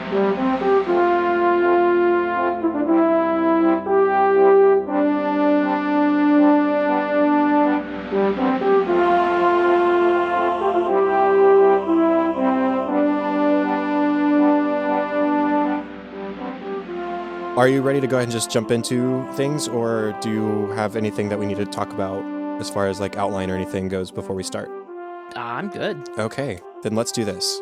Are you ready to go ahead and just jump into things, or do you have anything that we need to talk about as far as like outline or anything goes before we start? I'm good. Okay, then let's do this.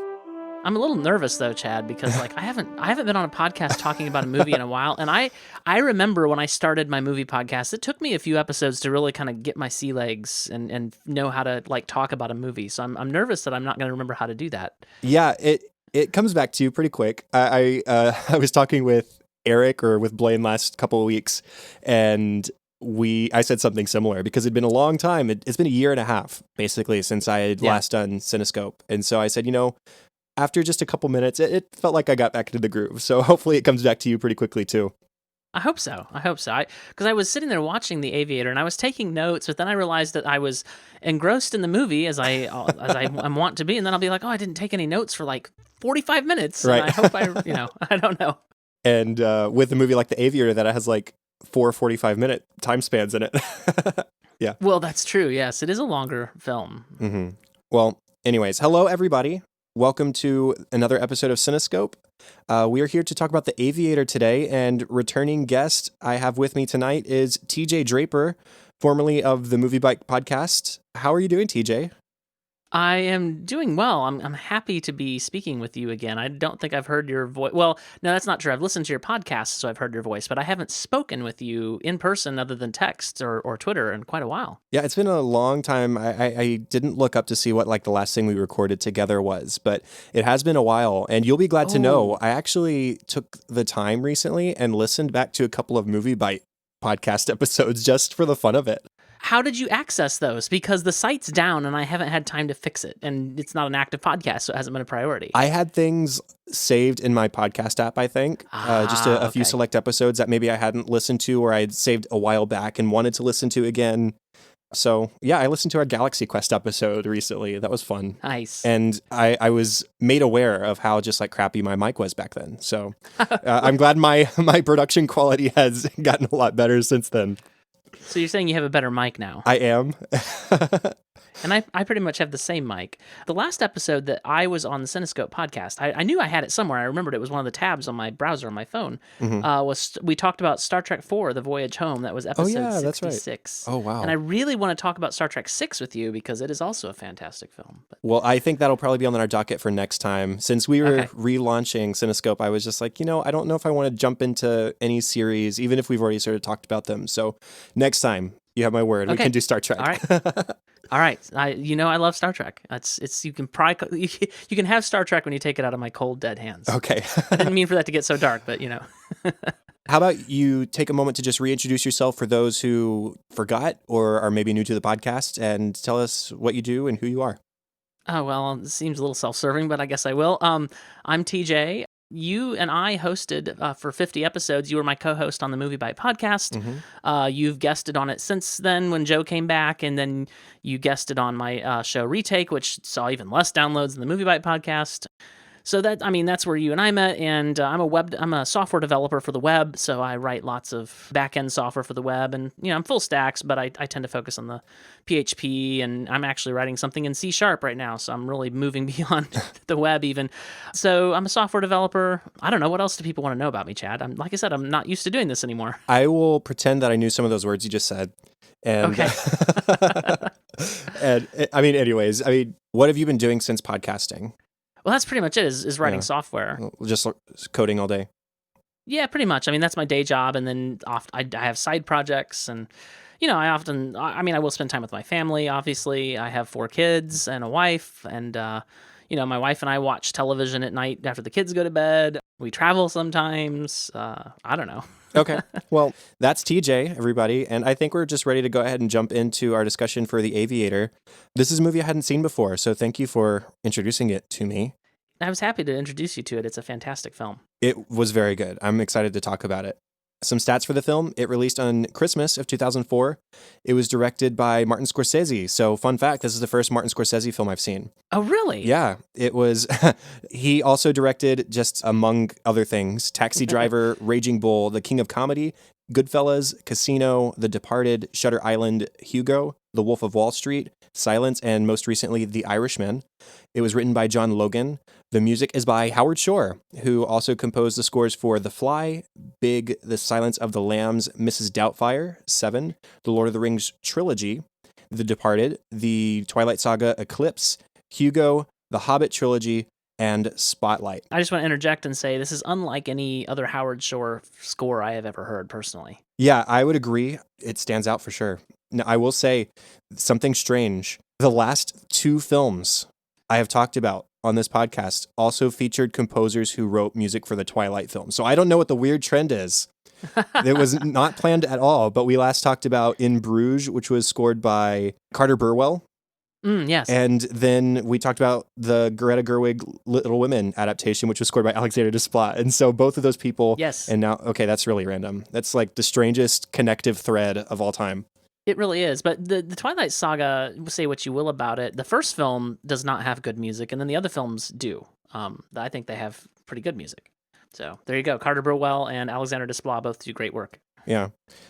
I'm a little nervous though, Chad, because like I haven't been on a podcast talking about a movie in a while, and I remember when I started my movie podcast, it took me a few episodes to really kind of get my sea legs and know how to like talk about a movie. So I'm nervous that I'm not going to remember how to do that. Yeah, it comes back to you pretty quick. I was talking with Eric or with Blaine last couple of weeks, and I said something similar because it'd been a long time. It's been a year and a half basically since I had last done Cinescope, and so I said, after just a couple minutes, it felt like I got back into the groove. So hopefully it comes back to you pretty quickly too. I hope so. Because I was sitting there watching The Aviator and I was taking notes, but then I realized that I was engrossed in the movie as I want to be, and then I'll be like, oh, I didn't take any notes for like 45 minutes. Right. And I hope I don't know. And with a movie like The Aviator that has like 4 45-minute time spans in it. Yeah. Well, that's true. Yes, it is a longer film. Mm-hmm. Well, anyways, hello, everybody. Welcome to another episode of Cinescope. We are here to talk about The Aviator today, and returning guest I have with me tonight is TJ Draper, formerly of the Movie Bike Podcast. How are you doing, TJ? I am doing well. I'm happy to be speaking with you again. I don't think I've heard your voice. Well, no, that's not true. I've listened to your podcast, so I've heard your voice, but I haven't spoken with you in person other than text or Twitter in quite a while. Yeah, it's been a long time. I didn't look up to see what like the last thing we recorded together was, but it has been a while, and you'll be glad to know I actually took the time recently and listened back to a couple of Movie Bite podcast episodes just for the fun of it. How did you access those? Because the site's down and I haven't had time to fix it. And it's not an active podcast, so it hasn't been a priority. I had things saved in my podcast app, I think. Just a few select episodes that maybe I hadn't listened to or I had saved a while back and wanted to listen to again. So, yeah, I listened to our Galaxy Quest episode recently. That was fun. Nice. And I was made aware of how just like crappy my mic was back then. So I'm glad my production quality has gotten a lot better since then. So you're saying you have a better mic now? I am. And I pretty much have the same mic. The last episode that I was on the Cinescope podcast, I knew I had it somewhere. I remembered it was one of the tabs on my browser on my phone. Mm-hmm. We talked about Star Trek IV, The Voyage Home. That was episode 66. Right. Oh, wow. And I really want to talk about Star Trek VI with you because it is also a fantastic film. Well, I think that'll probably be on our docket for next time. Since we were relaunching Cinescope, I was just like, I don't know if I want to jump into any series, even if we've already sort of talked about them. So next time, you have my word. We can do Star Trek. All right. All right. I love Star Trek. You can have Star Trek when you take it out of my cold, dead hands. Okay. I didn't mean for that to get so dark, but How about you take a moment to just reintroduce yourself for those who forgot or are maybe new to the podcast and tell us what you do and who you are. Oh, well, it seems a little self-serving, but I guess I will. I'm TJ. You and I hosted for 50 episodes. You were my co-host on the Movie Bite podcast. Mm-hmm. You've guested on it since then when Joe came back, and then you guested on my show Retake, which saw even less downloads than the Movie Bite podcast. So that's where you and I met, and I'm a software developer for the web, so I write lots of back-end software for the web, and I'm full stacks, but I tend to focus on the PHP, and I'm actually writing something in C# right now, so I'm really moving beyond the web even. So I'm a software developer. I don't know, what else do people want to know about me, Chad? Like I said, I'm not used to doing this anymore. I will pretend that I knew some of those words you just said. And, okay. And anyways, what have you been doing since podcasting? Well, that's pretty much it, is writing software. Just coding all day? Yeah, pretty much. That's my day job, and then I have side projects, and, I will spend time with my family, obviously. I have 4 kids and a wife, and, my wife and I watch television at night after the kids go to bed. We travel sometimes. I don't know. Okay. Well, that's TJ, everybody. And I think we're just ready to go ahead and jump into our discussion for The Aviator. This is a movie I hadn't seen before, so thank you for introducing it to me. I was happy to introduce you to it. It's a fantastic film. It was very good. I'm excited to talk about it. Some stats for the film. It released on Christmas of 2004. It was directed by Martin Scorsese. So fun fact, this is the first Martin Scorsese film I've seen. Oh, really? Yeah, it was. He also directed, just among other things, Taxi Driver, Raging Bull, The King of Comedy, Goodfellas, Casino, The Departed, Shutter Island, Hugo, The Wolf of Wall Street, Silence, and most recently, The Irishman. It was written by John Logan. The music is by Howard Shore, who also composed the scores for The Fly, Big, The Silence of the Lambs, Mrs. Doubtfire, Seven, The Lord of the Rings trilogy, The Departed, The Twilight Saga Eclipse, Hugo, The Hobbit trilogy, and Spotlight. I just want to interject and say this is unlike any other Howard Shore score I have ever heard personally. Yeah, I would agree. It stands out for sure. Now, I will say something strange. The last two films I have talked about on this podcast also featured composers who wrote music for the Twilight film. So I don't know what the weird trend is. It was not planned at all, but we last talked about In Bruges, which was scored by Carter Burwell. Yes. And then we talked about the Greta Gerwig Little Women adaptation, which was scored by Alexander Desplat. And so both of those people. Yes. And now, okay, that's really random. That's like the strangest connective thread of all time. It really is. But the Twilight Saga, say what you will about it, the first film does not have good music, and then the other films do. I think they have pretty good music. So there you go. Carter Burwell and Alexander Desplat both do great work. Yeah.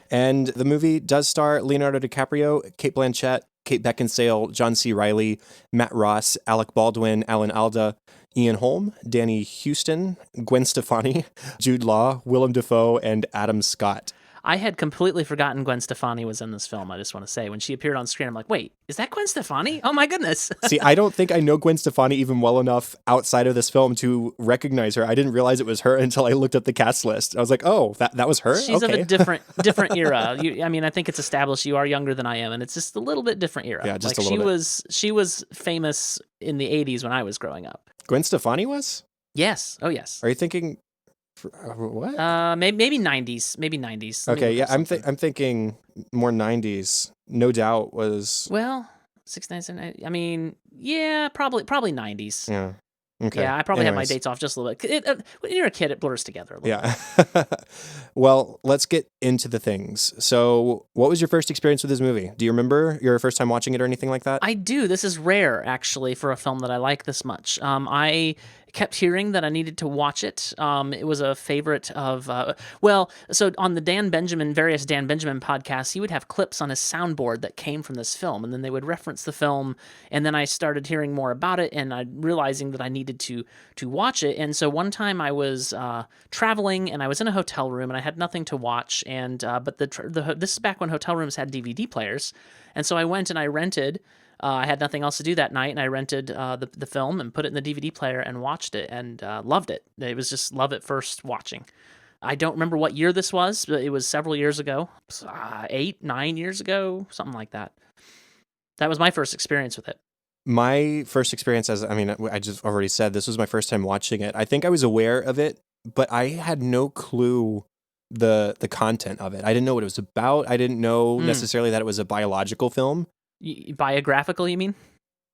And the movie does star Leonardo DiCaprio, Cate Blanchett, Kate Beckinsale, John C. Reilly, Matt Ross, Alec Baldwin, Alan Alda, Ian Holm, Danny Houston, Gwen Stefani, Jude Law, Willem Dafoe, and Adam Scott. I had completely forgotten Gwen Stefani was in this film, I just want to say. When she appeared on screen, I'm like, wait, is that Gwen Stefani? Oh my goodness. See, I don't think I know Gwen Stefani even well enough outside of this film to recognize her. I didn't realize it was her until I looked up the cast list. I was like, oh, that was her? She's okay. of a different era. I think it's established you are younger than I am, and it's just a little bit different era. Yeah, just a little bit. She was famous in the 80s when I was growing up. Gwen Stefani was? Yes. Oh, yes. Are you thinking... what? Maybe 90s. Maybe 90s. Okay, yeah, I'm thinking more 90s. No Doubt was... Well, 69, I mean, yeah, probably 90s. Yeah. Okay. Yeah, I probably Anyways. have my dates off just a little bit. When you're a kid, it blurs together a little bit. Yeah. Well, let's get into the things. So, what was your first experience with this movie? Do you remember your first time watching it or anything like that? I do. This is rare, actually, for a film that I like this much. I kept hearing that I needed to watch it. It was a favorite of, so on the various Dan Benjamin podcasts, he would have clips on his soundboard that came from this film, and then they would reference the film, and then I started hearing more about it, and I realizing that I needed to watch it. And so one time I was traveling, and I was in a hotel room, and I had nothing to watch, and but this is back when hotel rooms had DVD players, and so I went and I rented. I had nothing else to do that night, and I rented the film and put it in the DVD player and watched it, and loved it. It was just love at first watching. I don't remember what year this was, but it was several years ago, 8, 9 years ago, something like that. That was my first experience with it. My first experience, I just already said, this was my first time watching it. I think I was aware of it, but I had no clue the content of it. I didn't know what it was about. I didn't know necessarily that it was a biological film. Biographical, you mean?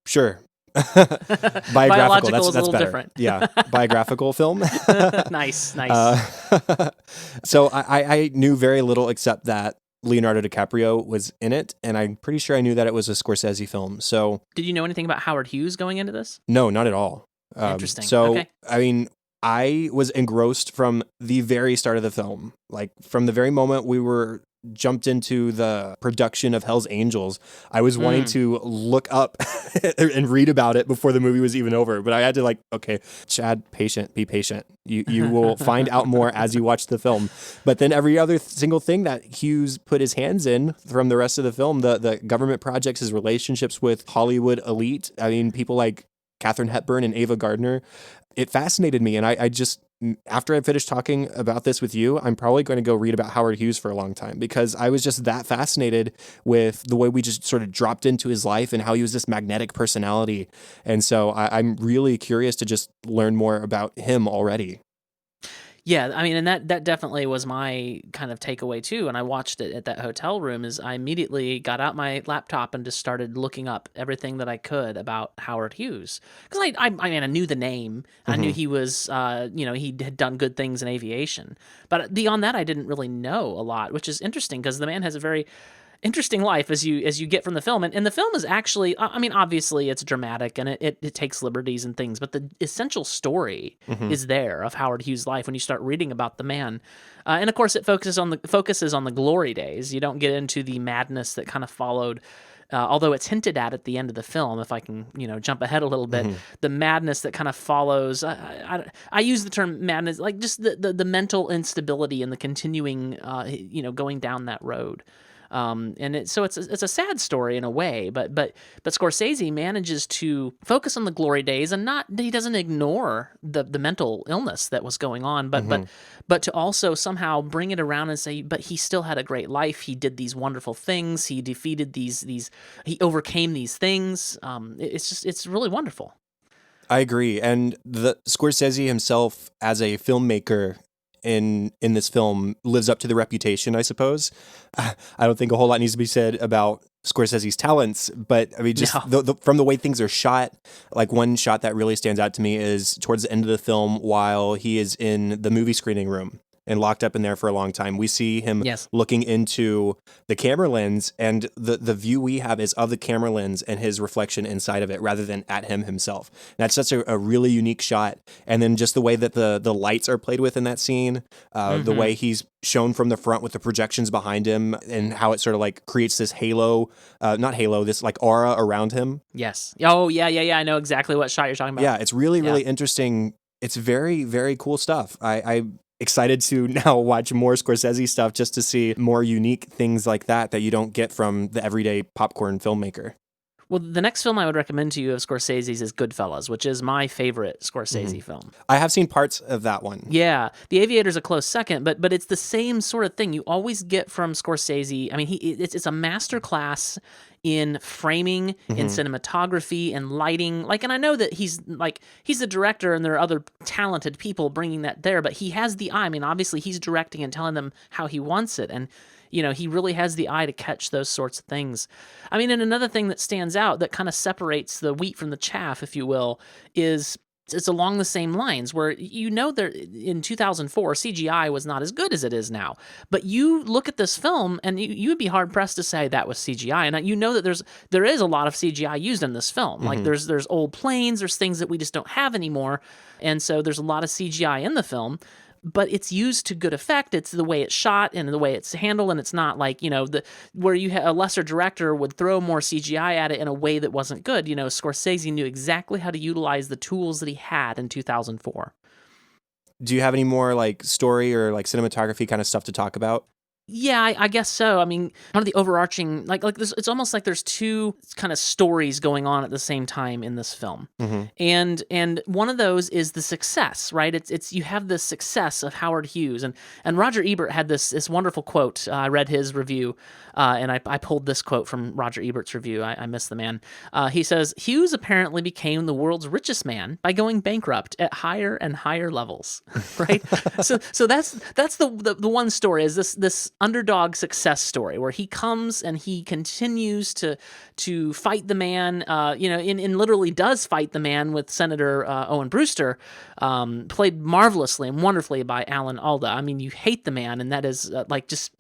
Sure. Biological that's is a little better. different. Yeah, biographical film. Nice. So I knew very little except that Leonardo DiCaprio was in it, and I'm pretty sure I knew that it was a Scorsese film. So, did you know anything about Howard Hughes going into this? No, not at all. Interesting. So, okay. I mean, I was engrossed from the very start of the film. Like, from the very moment we were jumped into the production of Hell's Angels, I was wanting to look up and read about it before the movie was even over. But I had to okay, Chad, be patient. You will find out more as you watch the film. But then every other single thing that Hughes put his hands in from the rest of the film, the government projects, his relationships with Hollywood elite, I mean, people like Katharine Hepburn and Ava Gardner, it fascinated me. And I just, after I finished talking about this with you, I'm probably going to go read about Howard Hughes for a long time, because I was just that fascinated with the way we just sort of dropped into his life and how he was this magnetic personality. And so I'm really curious to just learn more about him already. Yeah, I mean, and that definitely was my kind of takeaway too. And I watched it at that hotel room. Is I immediately got out my laptop and just started looking up everything that I could about Howard Hughes because I mean I knew the name. I knew he was he had done good things in aviation, but beyond that I didn't really know a lot, which is interesting because the man has a very interesting life as you get from the film. And the film is actually, I mean, obviously it's dramatic and it takes liberties and things, but the essential story is there of Howard Hughes' life when you start reading about the man. And of course, it focuses on the glory days. You don't get into the madness that kind of followed. Although it's hinted at the end of the film, if I can, jump ahead a little bit, the madness that kind of follows. I use the term madness, like just the mental instability and the continuing, going down that road. And it's a sad story in a way, but Scorsese manages to focus on the glory days and he doesn't ignore the mental illness that was going on, but to also somehow bring it around and say, but he still had a great life. He did these wonderful things. He defeated he overcame these things. It's really wonderful. I agree. And the Scorsese himself as a filmmaker in this film lives up to the reputation, I suppose. I don't think a whole lot needs to be said about Scorsese's talents, but I mean, just from the way things are shot, like one shot that really stands out to me is towards the end of the film while he is in the movie screening room and locked up in there for a long time. We see him looking into the camera lens, and the view we have is of the camera lens and his reflection inside of it rather than at him himself. And that's such a really unique shot. And then just the way that the lights are played with in that scene, the way he's shown from the front with the projections behind him and how it sort of like creates this this like aura around him. Yes. Oh, yeah. I know exactly what shot you're talking about. Yeah, it's really, really interesting. It's very, very cool stuff. I'm excited to now watch more Scorsese stuff just to see more unique things like that you don't get from the everyday popcorn filmmaker. Well, the next film I would recommend to you of Scorsese's is Goodfellas, which is my favorite Scorsese film. I have seen parts of that one. Yeah. The Aviator's a close second, but it's the same sort of thing you always get from Scorsese. I mean, it's a masterclass in framing, in cinematography, and lighting. And I know that he's a director and there are other talented people bringing that there, but he has the eye. I mean, obviously he's directing and telling them how he wants it. And he really has the eye to catch those sorts of things. I mean, and another thing that stands out that kind of separates the wheat from the chaff, if you will, is it's along the same lines where there in 2004 CGI was not as good as it is now. But you look at this film and you would be hard pressed to say that was CGI. And that there is a lot of CGI used in this film. Like there's old planes, there's things that we just don't have anymore. And so there's a lot of CGI in the film. But it's used to good effect. It's the way it's shot and the way it's handled, and it's not like where a lesser director would throw more CGI at it in a way that wasn't good. Scorsese knew exactly how to utilize the tools that he had in 2004. Do you have any more like story or like cinematography kind of stuff to talk about? Yeah, I guess so. I mean, one of the overarching, it's almost like there's two kind of stories going on at the same time in this film, and one of those is the success, right? It's you have the success of Howard Hughes, and Roger Ebert had this wonderful quote. I read his review, and I pulled this quote from Roger Ebert's review. I miss the man. He says, Hughes apparently became the world's richest man by going bankrupt at higher and higher levels, right? so that's the one story is this underdog success story where he comes and he continues to fight the man, and literally does fight the man with Senator Owen Brewster, played marvelously and wonderfully by Alan Alda. I mean, you hate the man, and that is just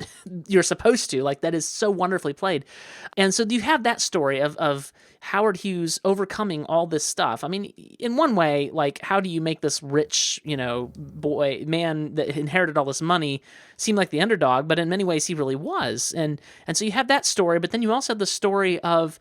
you're supposed to, that is so wonderfully played. And so you have that story of Howard Hughes overcoming all this stuff. I mean, in one way, how do you make this rich, man that inherited all this money seem like the underdog? But in many ways, he really was. And so you have that story, but then you also have the story of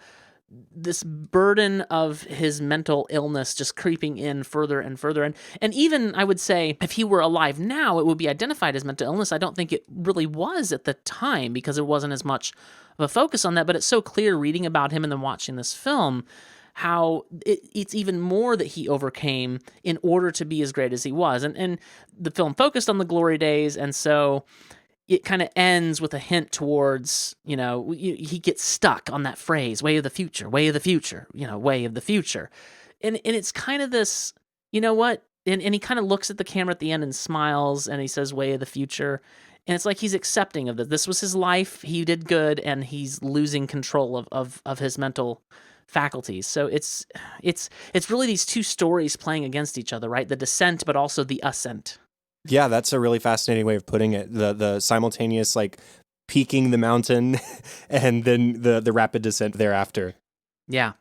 this burden of his mental illness just creeping in further and further. And even, I would say, if he were alive now, it would be identified as mental illness. I don't think it really was at the time because there wasn't as much of a focus on that, but it's so clear reading about him and then watching this film how it's even more that he overcame in order to be as great as he was. And the film focused on the glory days, and so it kind of ends with a hint towards, he gets stuck on that phrase, way of the future, way of the future, way of the future. And it's kind of this, you know what? and he kind of looks at the camera at the end and smiles, and he says, "Way of the future." And it's like he's accepting of that. This was his life. He did good, and he's losing control of his mental faculties. So it's really these two stories playing against each other, right? The descent, but also the ascent. Yeah, that's a really fascinating way of putting it. The simultaneous like peaking the mountain and then the rapid descent thereafter. Yeah.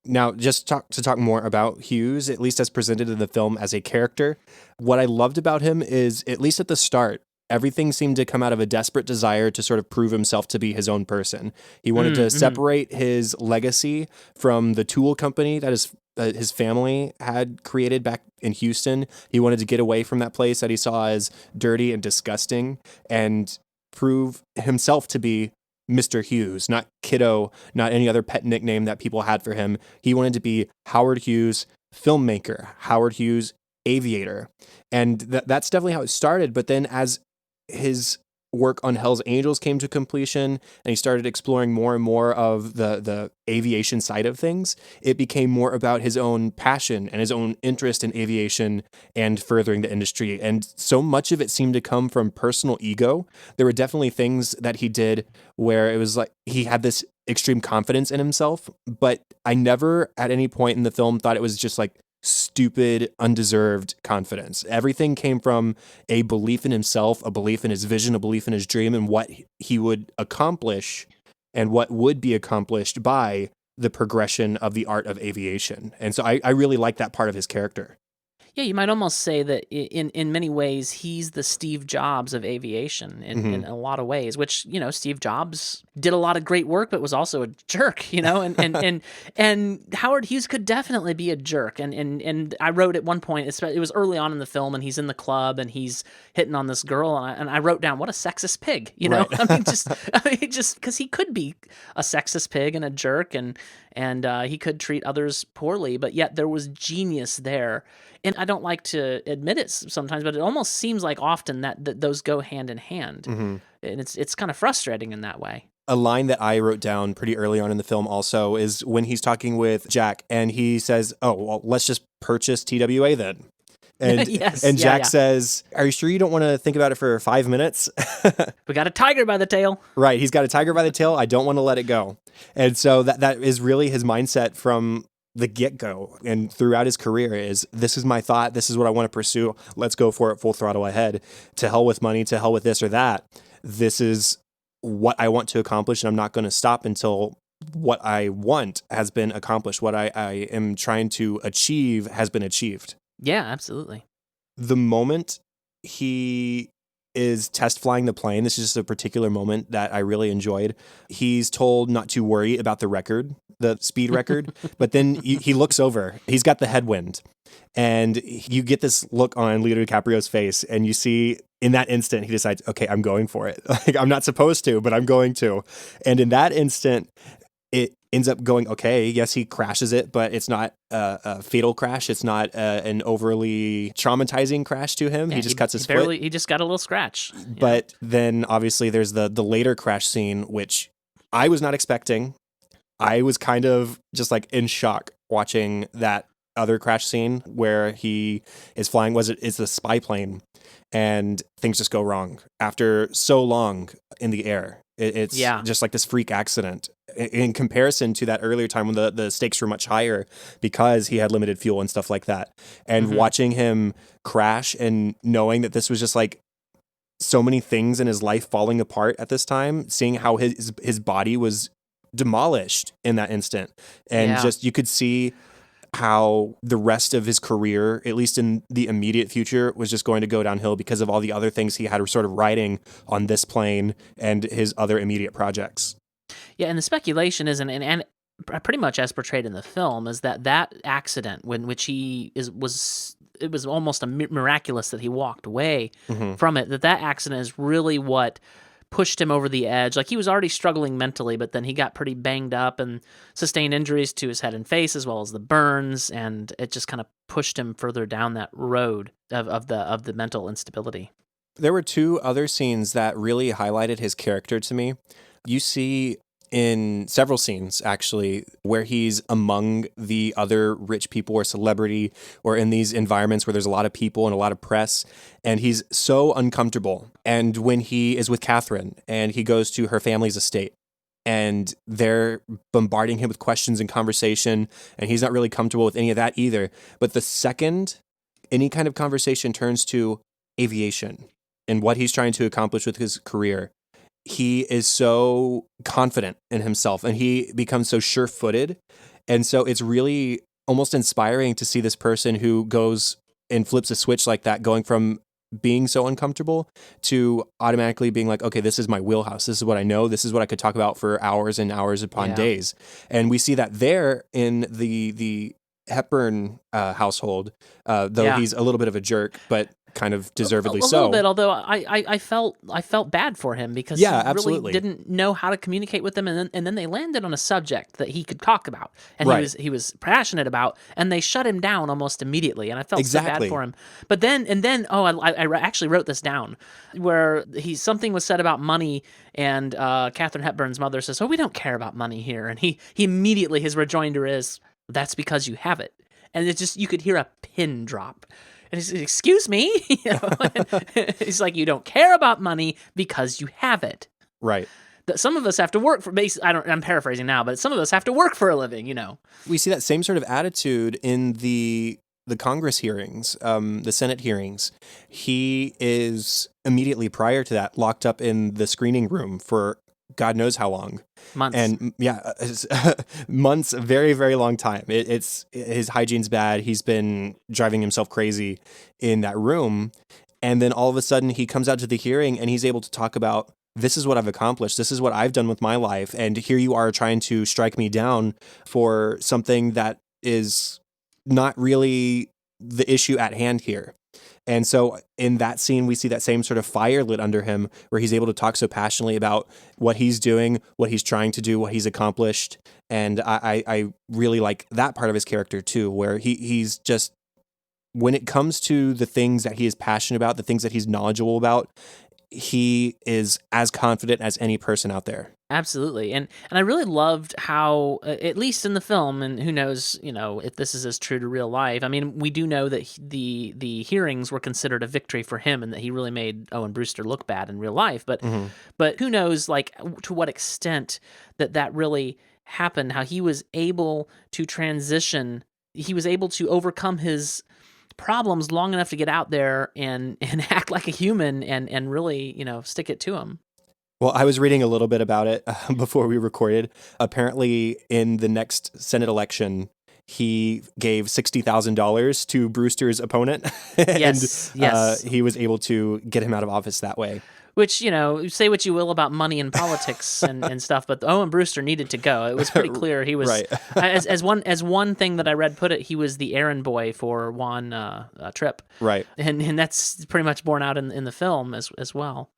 Now, just to talk more about Hughes, at least as presented in the film as a character, what I loved about him is, at least at the start, everything seemed to come out of a desperate desire to sort of prove himself to be his own person. He wanted to separate his legacy from the tool company that his family had created back in Houston. He wanted to get away from that place that he saw as dirty and disgusting and prove himself to be Mr. Hughes, not Kiddo, not any other pet nickname that people had for him. He wanted to be Howard Hughes, filmmaker, Howard Hughes, Aviator. And that's definitely how it started. But then as his work on Hell's Angels came to completion and he started exploring more and more of the aviation side of things, it became more about his own passion and his own interest in aviation and furthering the industry. And so much of it seemed to come from personal ego. There were definitely things that he did where it was like he had this extreme confidence in himself, but I never at any point in the film thought it was just like stupid, undeserved confidence. Everything came from a belief in himself, a belief in his vision, a belief in his dream, and what he would accomplish and what would be accomplished by the progression of the art of aviation. And so I really like that part of his character. Yeah, you might almost say that in many ways he's the Steve Jobs of aviation in a lot of ways, which, you know, Steve Jobs did a lot of great work but was also a jerk, you know, and Howard Hughes could definitely be a jerk. And I wrote at one point, it was early on in the film, and he's in the club and he's hitting on this girl, and I wrote down, what a sexist pig, you know? Right. I mean, just because he could be a sexist pig and a jerk, and he could treat others poorly, but yet there was genius there. And I don't like to admit it sometimes, but it almost seems like often that those go hand in hand. Mm-hmm. And it's kind of frustrating in that way. A line that I wrote down pretty early on in the film also is when he's talking with Jack and he says, "Oh, well, let's just purchase TWA then." And, yes, and Jack says, "Are you sure you don't want to think about it for 5 minutes?" We got a tiger by the tail. Right. He's got a tiger by the tail. I don't want to let it go. And so that is really his mindset from the get-go and throughout his career is, this is my thought. This is what I want to pursue. Let's go for it full throttle ahead. To hell with money, to hell with this or that. This is what I want to accomplish, and I'm not going to stop until what I want has been accomplished. What I am trying to achieve has been achieved. Yeah, absolutely. The moment he is test flying the plane, this is just a particular moment that I really enjoyed. He's told not to worry about the record, the speed record, but then he looks over. He's got the headwind, and you get this look on Leonardo DiCaprio's face, and you see in that instant he decides, okay, I'm going for it. Like, I'm not supposed to, but I'm going to. And in that instant, it ends up going okay. Yes, he crashes it, but it's not a fatal crash. It's not an overly traumatizing crash to him. Yeah, he just cuts his foot. He just got a little scratch. But then obviously there's the later crash scene, which I was not expecting. I was kind of just like in shock watching that other crash scene where he is flying. It's a spy plane, and things just go wrong after so long in the air. It's just like this freak accident in comparison to that earlier time when the stakes were much higher because he had limited fuel and stuff like that. And watching him crash and knowing that this was just like so many things in his life falling apart at this time, seeing how his body was demolished in that instant. And just, you could see how the rest of his career, at least in the immediate future, was just going to go downhill because of all the other things he had sort of riding on this plane and his other immediate projects. Yeah, and the speculation is, and pretty much as portrayed in the film, is that accident which it was almost miraculous that he walked away from it, that accident is really what pushed him over the edge. Like, he was already struggling mentally, but then he got pretty banged up and sustained injuries to his head and face, as well as the burns, and it just kind of pushed him further down that road of the mental instability. There were two other scenes that really highlighted his character to me. You see in several scenes, actually, where he's among the other rich people or celebrity or in these environments where there's a lot of people and a lot of press. And he's so uncomfortable. And when he is with Catherine and he goes to her family's estate and they're bombarding him with questions and conversation, and he's not really comfortable with any of that either. But the second any kind of conversation turns to aviation and what he's trying to accomplish with his career, he is so confident in himself and he becomes so sure-footed. And so it's really almost inspiring to see this person who goes and flips a switch like that, going from being so uncomfortable to automatically being like, okay, this is my wheelhouse. This is what I know. This is what I could talk about for hours and hours upon days. And we see that there in the Hepburn household, though he's a little bit of a jerk, but kind of deservedly so. A little bit, although I felt bad for him because he really didn't know how to communicate with them, and then they landed on a subject that he could talk about, and he was passionate about, and they shut him down almost immediately, and I felt so bad for him. But then I actually wrote this down, where something was said about money, and Katharine Hepburn's mother says, "Oh, we don't care about money here," and he immediately, his rejoinder is, "That's because you have it," and it's just, you could hear a pin drop. And he's, "Excuse me?" He's like, "You don't care about money because you have it." Right. Some of us have to work for I'm paraphrasing now, but some of us have to work for a living, We see that same sort of attitude in the Congress hearings, the Senate hearings. He is immediately prior to that locked up in the screening room for God knows how long. Months. And months, a very, very long time. It's his hygiene's bad. He's been driving himself crazy in that room. And then all of a sudden he comes out to the hearing and he's able to talk about, this is what I've accomplished. This is what I've done with my life. And here you are trying to strike me down for something that is not really the issue at hand here. And so in that scene, we see that same sort of fire lit under him, where he's able to talk so passionately about what he's doing, what he's trying to do, what he's accomplished. And I really like that part of his character too, where he's just, when it comes to the things that he is passionate about, the things that he's knowledgeable about, he is as confident as any person out there. Absolutely. And I really loved how, at least in the film, and who knows, if this is as true to real life. I mean, we do know that the hearings were considered a victory for him and that he really made Owen Brewster look bad in real life. But but who knows, like, to what extent that really happened, how he was able to transition, he was able to overcome his problems long enough to get out there and act like a human and really, stick it to him. Well, I was reading a little bit about it before we recorded. Apparently, in the next Senate election, he gave $60,000 to Brewster's opponent, and yes. He was able to get him out of office that way. Which, say what you will about money and politics and stuff, but Owen Brewster needed to go. It was pretty clear he was, right. as one thing that I read put it, he was the errand boy for Juan Tripp. Right. And that's pretty much borne out in the film as well.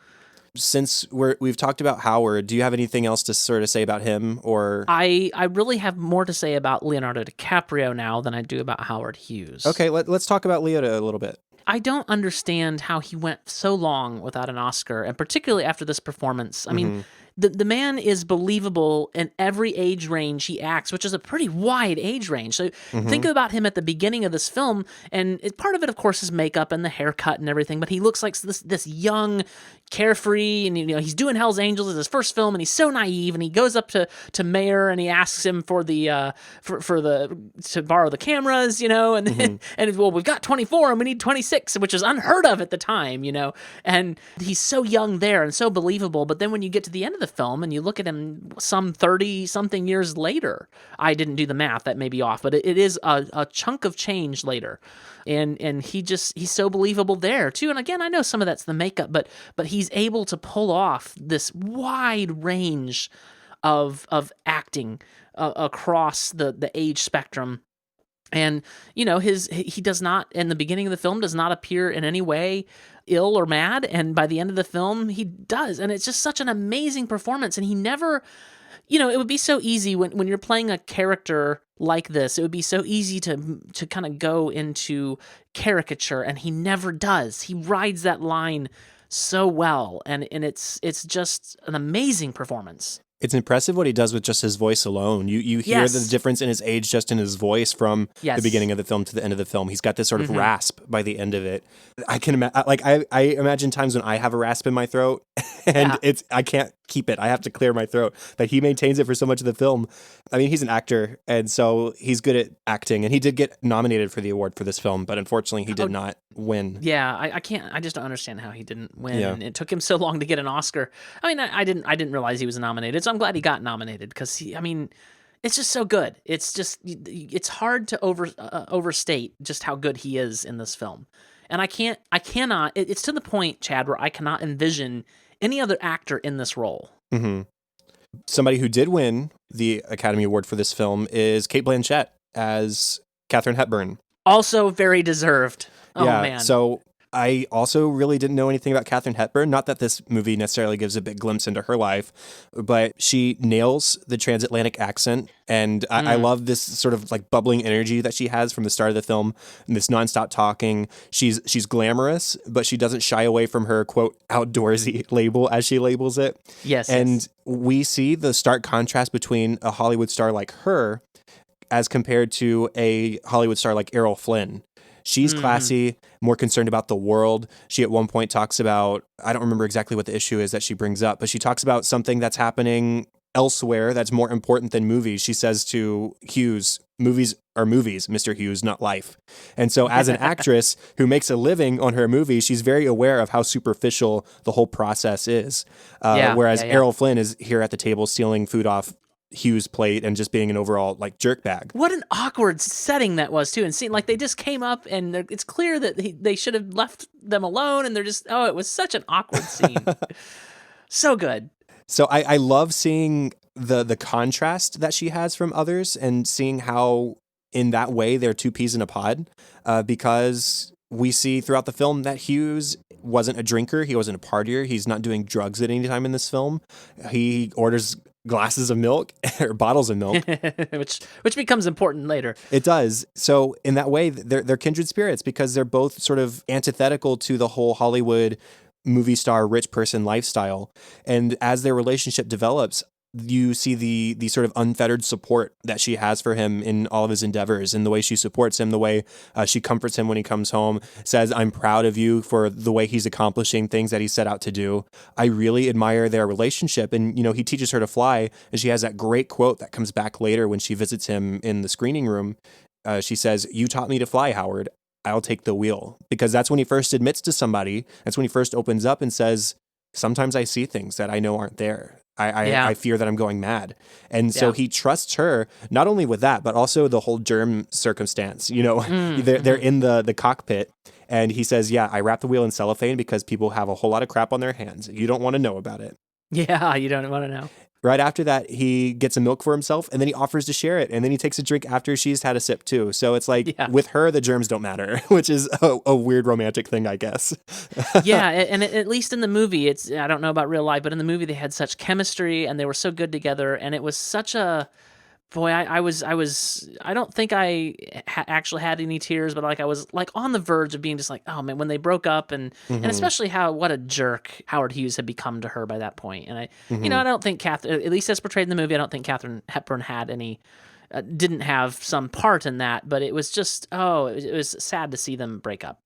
Since we've talked about Howard, do you have anything else to sort of say about him? Or I really have more to say about Leonardo DiCaprio now than I do about Howard Hughes. Okay, let's talk about Leo a little bit. I don't understand how he went so long without an Oscar, and particularly after this performance. I mean, the man is believable in every age range he acts, which is a pretty wide age range. So think about him at the beginning of this film, and part of it, of course, is makeup and the haircut and everything, but he looks like this young, carefree, and he's doing Hell's Angels as his first film, and he's so naive, and he goes up to Mayer and he asks him for the to borrow the cameras, and and well, we've got 24 and we need 26, which is unheard of at the time, and he's so young there and so believable. But then when you get to the end of the film and you look at him some 30 something years later, I didn't do the math, that may be off, but it is a chunk of change later. And he's so believable there too. And again, I know some of that's the makeup, but he's able to pull off this wide range of acting across the age spectrum. And he does not, in the beginning of the film, does not appear in any way ill or mad, and by the end of the film he does, and it's just such an amazing performance. And he never, it would be so easy when you're playing a character like this, it would be so easy to kind of go into caricature, and he never does. He rides that line so well, and it's just an amazing performance. It's impressive what he does with just his voice alone. You hear the Yes. difference in his age just in his voice from the Yes. beginning of the film to the end of the film. He's got this sort of rasp by the end of it. I can I imagine times when I have a rasp in my throat and I can't keep it. I have to clear my throat. But he maintains it for so much of the film. I mean, he's an actor, and so he's good at acting. And he did get nominated for the award for this film, but unfortunately, he did not win. Yeah, I can't. I just don't understand how he didn't win. Yeah. And it took him so long to get an Oscar. I mean, I didn't realize he was nominated, so I'm glad he got nominated because it's just so good. It's hard to overstate just how good he is in this film. And I cannot. It's to the point, Chad, where I cannot envision any other actor in this role. Mm-hmm. Somebody who did win the Academy Award for this film is Cate Blanchett as Katharine Hepburn. Also very deserved. Oh, yeah, man. So I also really didn't know anything about Katharine Hepburn. Not that this movie necessarily gives a big glimpse into her life, but she nails the transatlantic accent. And I love this sort of like bubbling energy that she has from the start of the film, and this nonstop talking. She's glamorous, but she doesn't shy away from her, quote, outdoorsy label, as she labels it. Yes. And we see the stark contrast between a Hollywood star like her as compared to a Hollywood star like Errol Flynn. She's classy, more concerned about the world. She at one point talks about, I don't remember exactly what the issue is that she brings up, but she talks about something that's happening elsewhere that's more important than movies. She says to Hughes, movies are movies, Mr. Hughes, not life. And so as an actress who makes a living on her movie, she's very aware of how superficial the whole process is. Whereas Errol Flynn is here at the table stealing food off Hughes' plate and just being an overall like jerk bag. What an awkward setting that was too, and seeing like they just came up and it's clear that they should have left them alone, and they're just it was such an awkward scene. So good. So I love seeing the contrast that she has from others and seeing how in that way they're two peas in a pod, because we see throughout the film that Hughes wasn't a drinker, he wasn't a partier, he's not doing drugs at any time in this film. He orders glasses of milk or bottles of milk, which becomes important later. It does. So in that way, they're kindred spirits because they're both sort of antithetical to the whole Hollywood movie star rich person lifestyle. And as their relationship develops, you see the sort of unfettered support that she has for him in all of his endeavors, and the way she supports him, the way she comforts him when he comes home, says, I'm proud of you for the way he's accomplishing things that he set out to do. I really admire their relationship. And, he teaches her to fly, and she has that great quote that comes back later when she visits him in the screening room. She says, you taught me to fly, Howard. I'll take the wheel. Because that's when he first admits to somebody. That's when he first opens up and says, sometimes I see things that I know aren't there. I fear that I'm going mad. And so he trusts her, not only with that, but also the whole germ circumstance. They're in the cockpit, and he says, I wrap the wheel in cellophane because people have a whole lot of crap on their hands. You don't want to know about it. Yeah, you don't want to know. Right after that, he gets a milk for himself, and then he offers to share it, and then he takes a drink after she's had a sip too. So it's like, with her, the germs don't matter, which is a weird romantic thing, I guess. Yeah, and at least in the movie, I don't know about real life, but in the movie they had such chemistry, and they were so good together, and it was such a... Boy, I don't think I actually had any tears, but I was on the verge of being just like, oh man, when they broke up, and especially what a jerk Howard Hughes had become to her by that point. And I don't think at least as portrayed in the movie, I don't think Katharine Hepburn had didn't have some part in that, but it was just, it was sad to see them break up.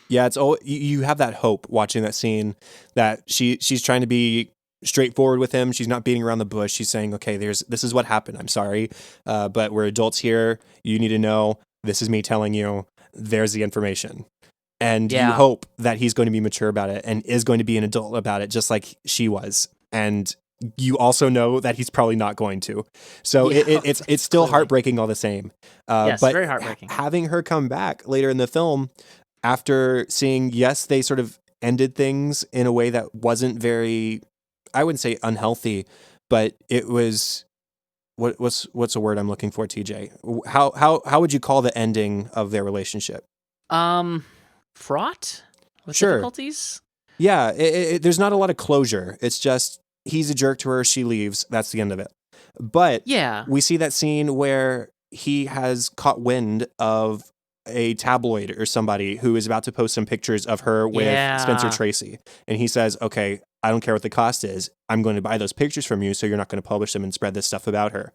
Yeah, you have that hope watching that scene that she's trying to be straightforward with him. She's not beating around the bush. She's saying, okay, this is what happened. I'm sorry, but we're adults here. You need to know. This is me telling you. There's the information. And you hope that he's going to be mature about it and is going to be an adult about it, just like she was. And you also know that he's probably not going to. So it's still heartbreaking all the same. Yes, but very heartbreaking. Having her come back later in the film after seeing, they sort of ended things in a way that wasn't very... I wouldn't say unhealthy, but it was what's a word I'm looking for, TJ? How would you call the ending of their relationship? Fraught with difficulties? Yeah, there's not a lot of closure. It's just he's a jerk to her, she leaves, that's the end of it. But we see that scene where he has caught wind of a tabloid or somebody who is about to post some pictures of her with Spencer Tracy. And he says, okay, I don't care what the cost is. I'm going to buy those pictures from you, so you're not going to publish them and spread this stuff about her.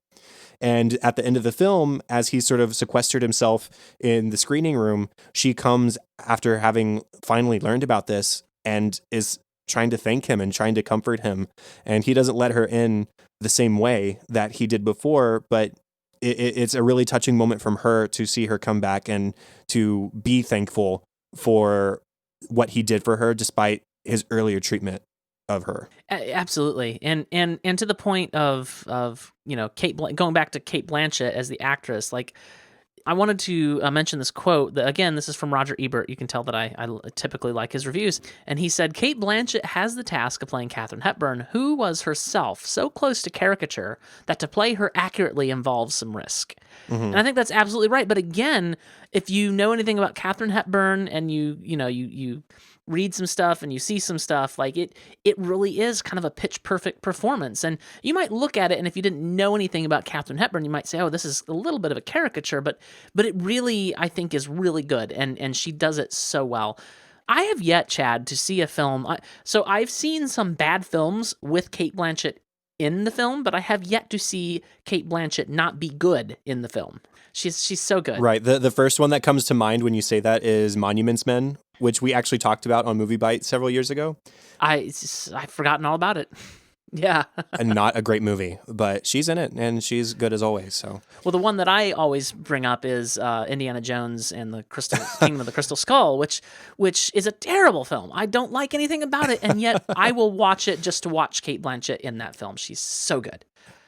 And at the end of the film, as he sort of sequestered himself in the screening room, she comes after having finally learned about this and is trying to thank him and trying to comfort him. And he doesn't let her in the same way that he did before, but it's a really touching moment from her to see her come back and to be thankful for what he did for her despite his earlier treatment of her. Absolutely. And to the point of going back to Cate Blanchett as the actress, like, I wanted to mention this quote. Again, this is from Roger Ebert. You can tell that I typically like his reviews. And he said, Cate Blanchett has the task of playing Katharine Hepburn, who was herself so close to caricature that to play her accurately involves some risk. Mm-hmm. And I think that's absolutely right. But again, if you know anything about Katharine Hepburn and you read some stuff and you see some stuff, like it really is kind of a pitch perfect performance. And you might look at it, and if you didn't know anything about Katharine Hepburn, you might say, oh, this is a little bit of a caricature, but it really, I think, is really good, and she does it so well. I have yet, Chad, to see a film. So I've seen some bad films with Cate Blanchett in the film, but I have yet to see Cate Blanchett not be good in the film. She's so good. Right. The first one that comes to mind when you say that is Monuments Men, which we actually talked about on Movie Bite several years ago. I've forgotten all about it. Yeah. And not a great movie, but she's in it and she's good as always. So, well, the one that I always bring up is Indiana Jones and the Kingdom of the Crystal Skull, which is a terrible film. I don't like anything about it, and yet I will watch it just to watch Cate Blanchett in that film. She's so good.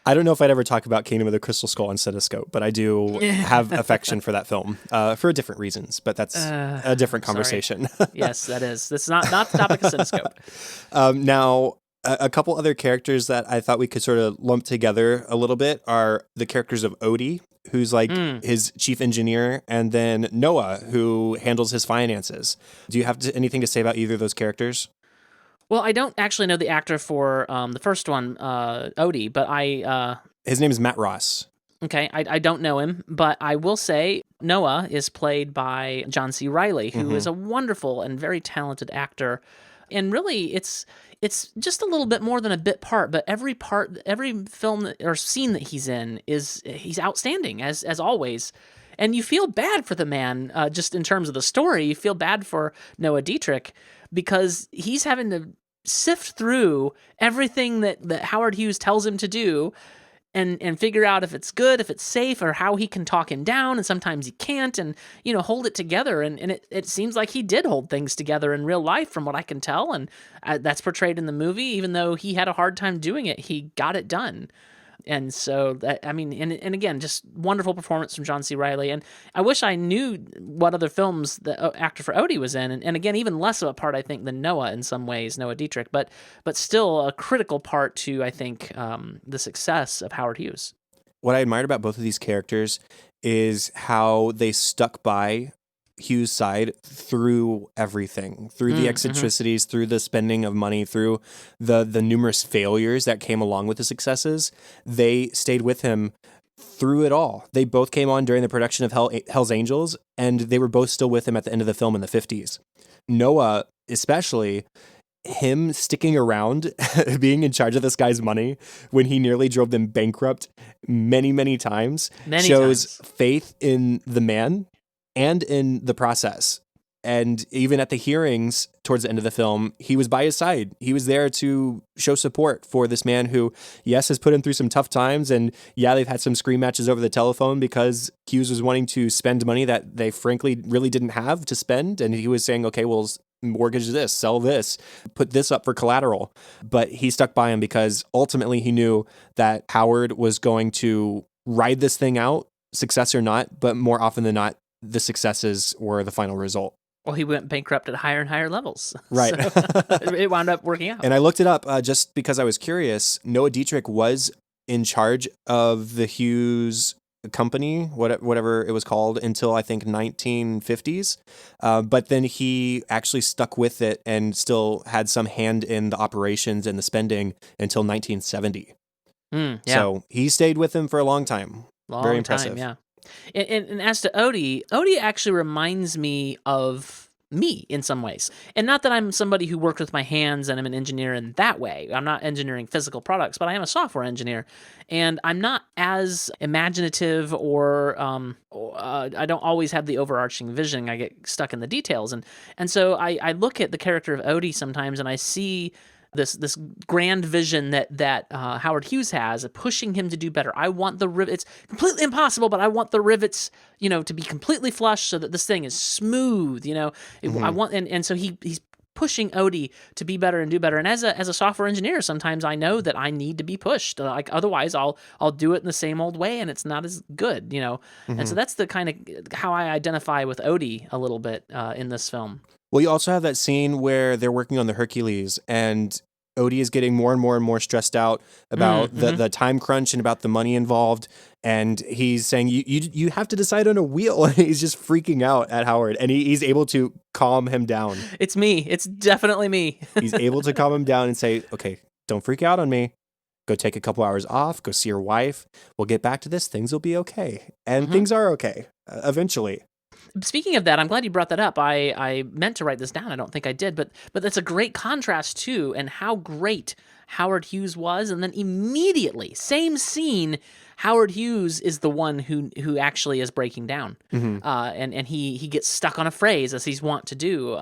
I don't know if I'd ever talk about Kingdom of the Crystal Skull on Cinescope, but I do have affection for that film for different reasons, but that's a different conversation. Yes, that is. That's not the topic of Cinescope. Now, a couple other characters that I thought we could sort of lump together a little bit are the characters of Odie, who's like his chief engineer, and then Noah, who handles his finances. Do you have anything to say about either of those characters? Well, I don't actually know the actor for the first one, Odie, but his name is Matt Ross. Okay, I don't know him, but I will say Noah is played by John C. Reilly, who is a wonderful and very talented actor. And really, it's just a little bit more than a bit part, but every film or scene that he's in he's outstanding as always. And you feel bad for the man, just in terms of the story. You feel bad for Noah Dietrich because he's having to sift through everything that Howard Hughes tells him to do and figure out if it's good, if it's safe, or how he can talk him down, and sometimes he can't, and hold it together. And it seems like he did hold things together in real life, from what I can tell, and that's portrayed in the movie. Even though he had a hard time doing it, he got it done. And so, and again, just wonderful performance from John C. Reilly. And I wish I knew what other films the actor for Odie was in. And again, even less of a part, I think, than Noah in some ways, Noah Dietrich, but still a critical part to, I think, the success of Howard Hughes. What I admired about both of these characters is how they stuck by Hughes' side through everything, through the eccentricities, through the spending of money, through the numerous failures that came along with the successes. They stayed with him through it all. They both came on during the production of Hell's Angels, and they were both still with him at the end of the film in the 50s. Noah, especially, him sticking around, being in charge of this guy's money when he nearly drove them bankrupt many times, shows faith in the man and in the process. And even at the hearings towards the end of the film, he was by his side. He was there to show support for this man who, yes, has put him through some tough times. And yeah, they've had some scream matches over the telephone because Hughes was wanting to spend money that they frankly really didn't have to spend. And he was saying, okay, well, mortgage this, sell this, put this up for collateral. But he stuck by him because ultimately he knew that Howard was going to ride this thing out, success or not, but more often than not, the successes were the final result. Well, he went bankrupt at higher and higher levels. Right. So it wound up working out. And I looked it up just because I was curious. Noah Dietrich was in charge of the Hughes company, whatever it was called, until I think 1950s. But then he actually stuck with it and still had some hand in the operations and the spending until 1970. Yeah. So he stayed with him for a long time. Very impressive. Yeah. And as to Odie actually reminds me of me in some ways. And not that I'm somebody who worked with my hands and I'm an engineer in that way. I'm not engineering physical products, but I am a software engineer. And I'm not as imaginative or I don't always have the overarching vision. I get stuck in the details. And so I look at the character of Odie sometimes and I see this grand vision that Howard Hughes has, pushing him to do better. I want the rivets. It's completely impossible, but I want the rivets, to be completely flush so that this thing is smooth. I want, and so he's pushing Odie to be better and do better. And as a software engineer, sometimes I know that I need to be pushed. Like otherwise, I'll do it in the same old way, and it's not as good. And so that's the kind of how I identify with Odie a little bit in this film. Well, you also have that scene where they're working on the Hercules, and Odie is getting more and more and more stressed out about the time crunch and about the money involved. And he's saying, you have to decide on a wheel. And he's just freaking out at Howard, and he's able to calm him down. It's me. It's definitely me. He's able to calm him down and say, okay, don't freak out on me. Go take a couple hours off. Go see your wife. We'll get back to this. Things will be okay. And things are okay eventually. Speaking of that, I'm glad you brought that up. I meant to write this down. I don't think I did, but that's a great contrast too, and how great Howard Hughes was. And then immediately, same scene, Howard Hughes is the one who actually is breaking down, and he gets stuck on a phrase as he's wont to do.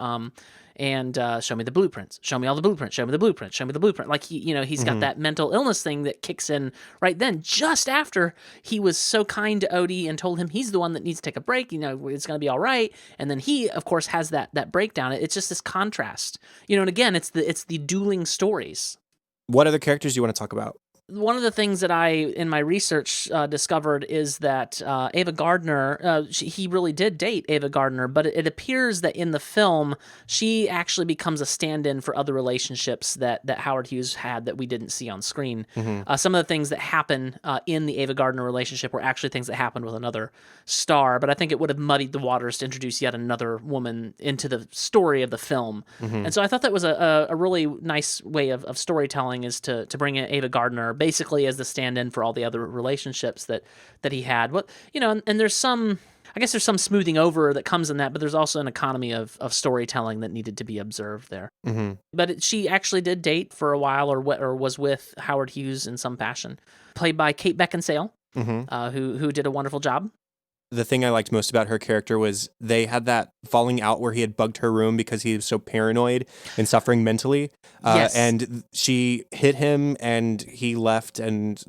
And show me the blueprints. Show me all the blueprints. Show me the blueprint. Show me the blueprint. Like he's got that mental illness thing that kicks in right then, just after he was so kind to Odie and told him he's the one that needs to take a break. It's going to be all right. And then he, of course, has that breakdown. It's just this contrast. And again, it's the dueling stories. What other characters do you want to talk about? One of the things that I, in my research, discovered is that Ava Gardner, he really did date Ava Gardner, but it appears that in the film, she actually becomes a stand-in for other relationships that Howard Hughes had that we didn't see on screen. Some of the things that happen in the Ava Gardner relationship were actually things that happened with another star, but I think it would have muddied the waters to introduce yet another woman into the story of the film. And so I thought that was a really nice way of storytelling, is to bring in Ava Gardner basically as the stand-in for all the other relationships that he had. And there's some, I guess there's some smoothing over that comes in that, but there's also an economy of storytelling that needed to be observed there. But she actually did date for a while, or was with Howard Hughes in some fashion, played by Kate Beckinsale, who did a wonderful job. The thing I liked most about her character was they had that falling out where he had bugged her room because he was so paranoid and suffering mentally. Yes. And she hit him and he left, and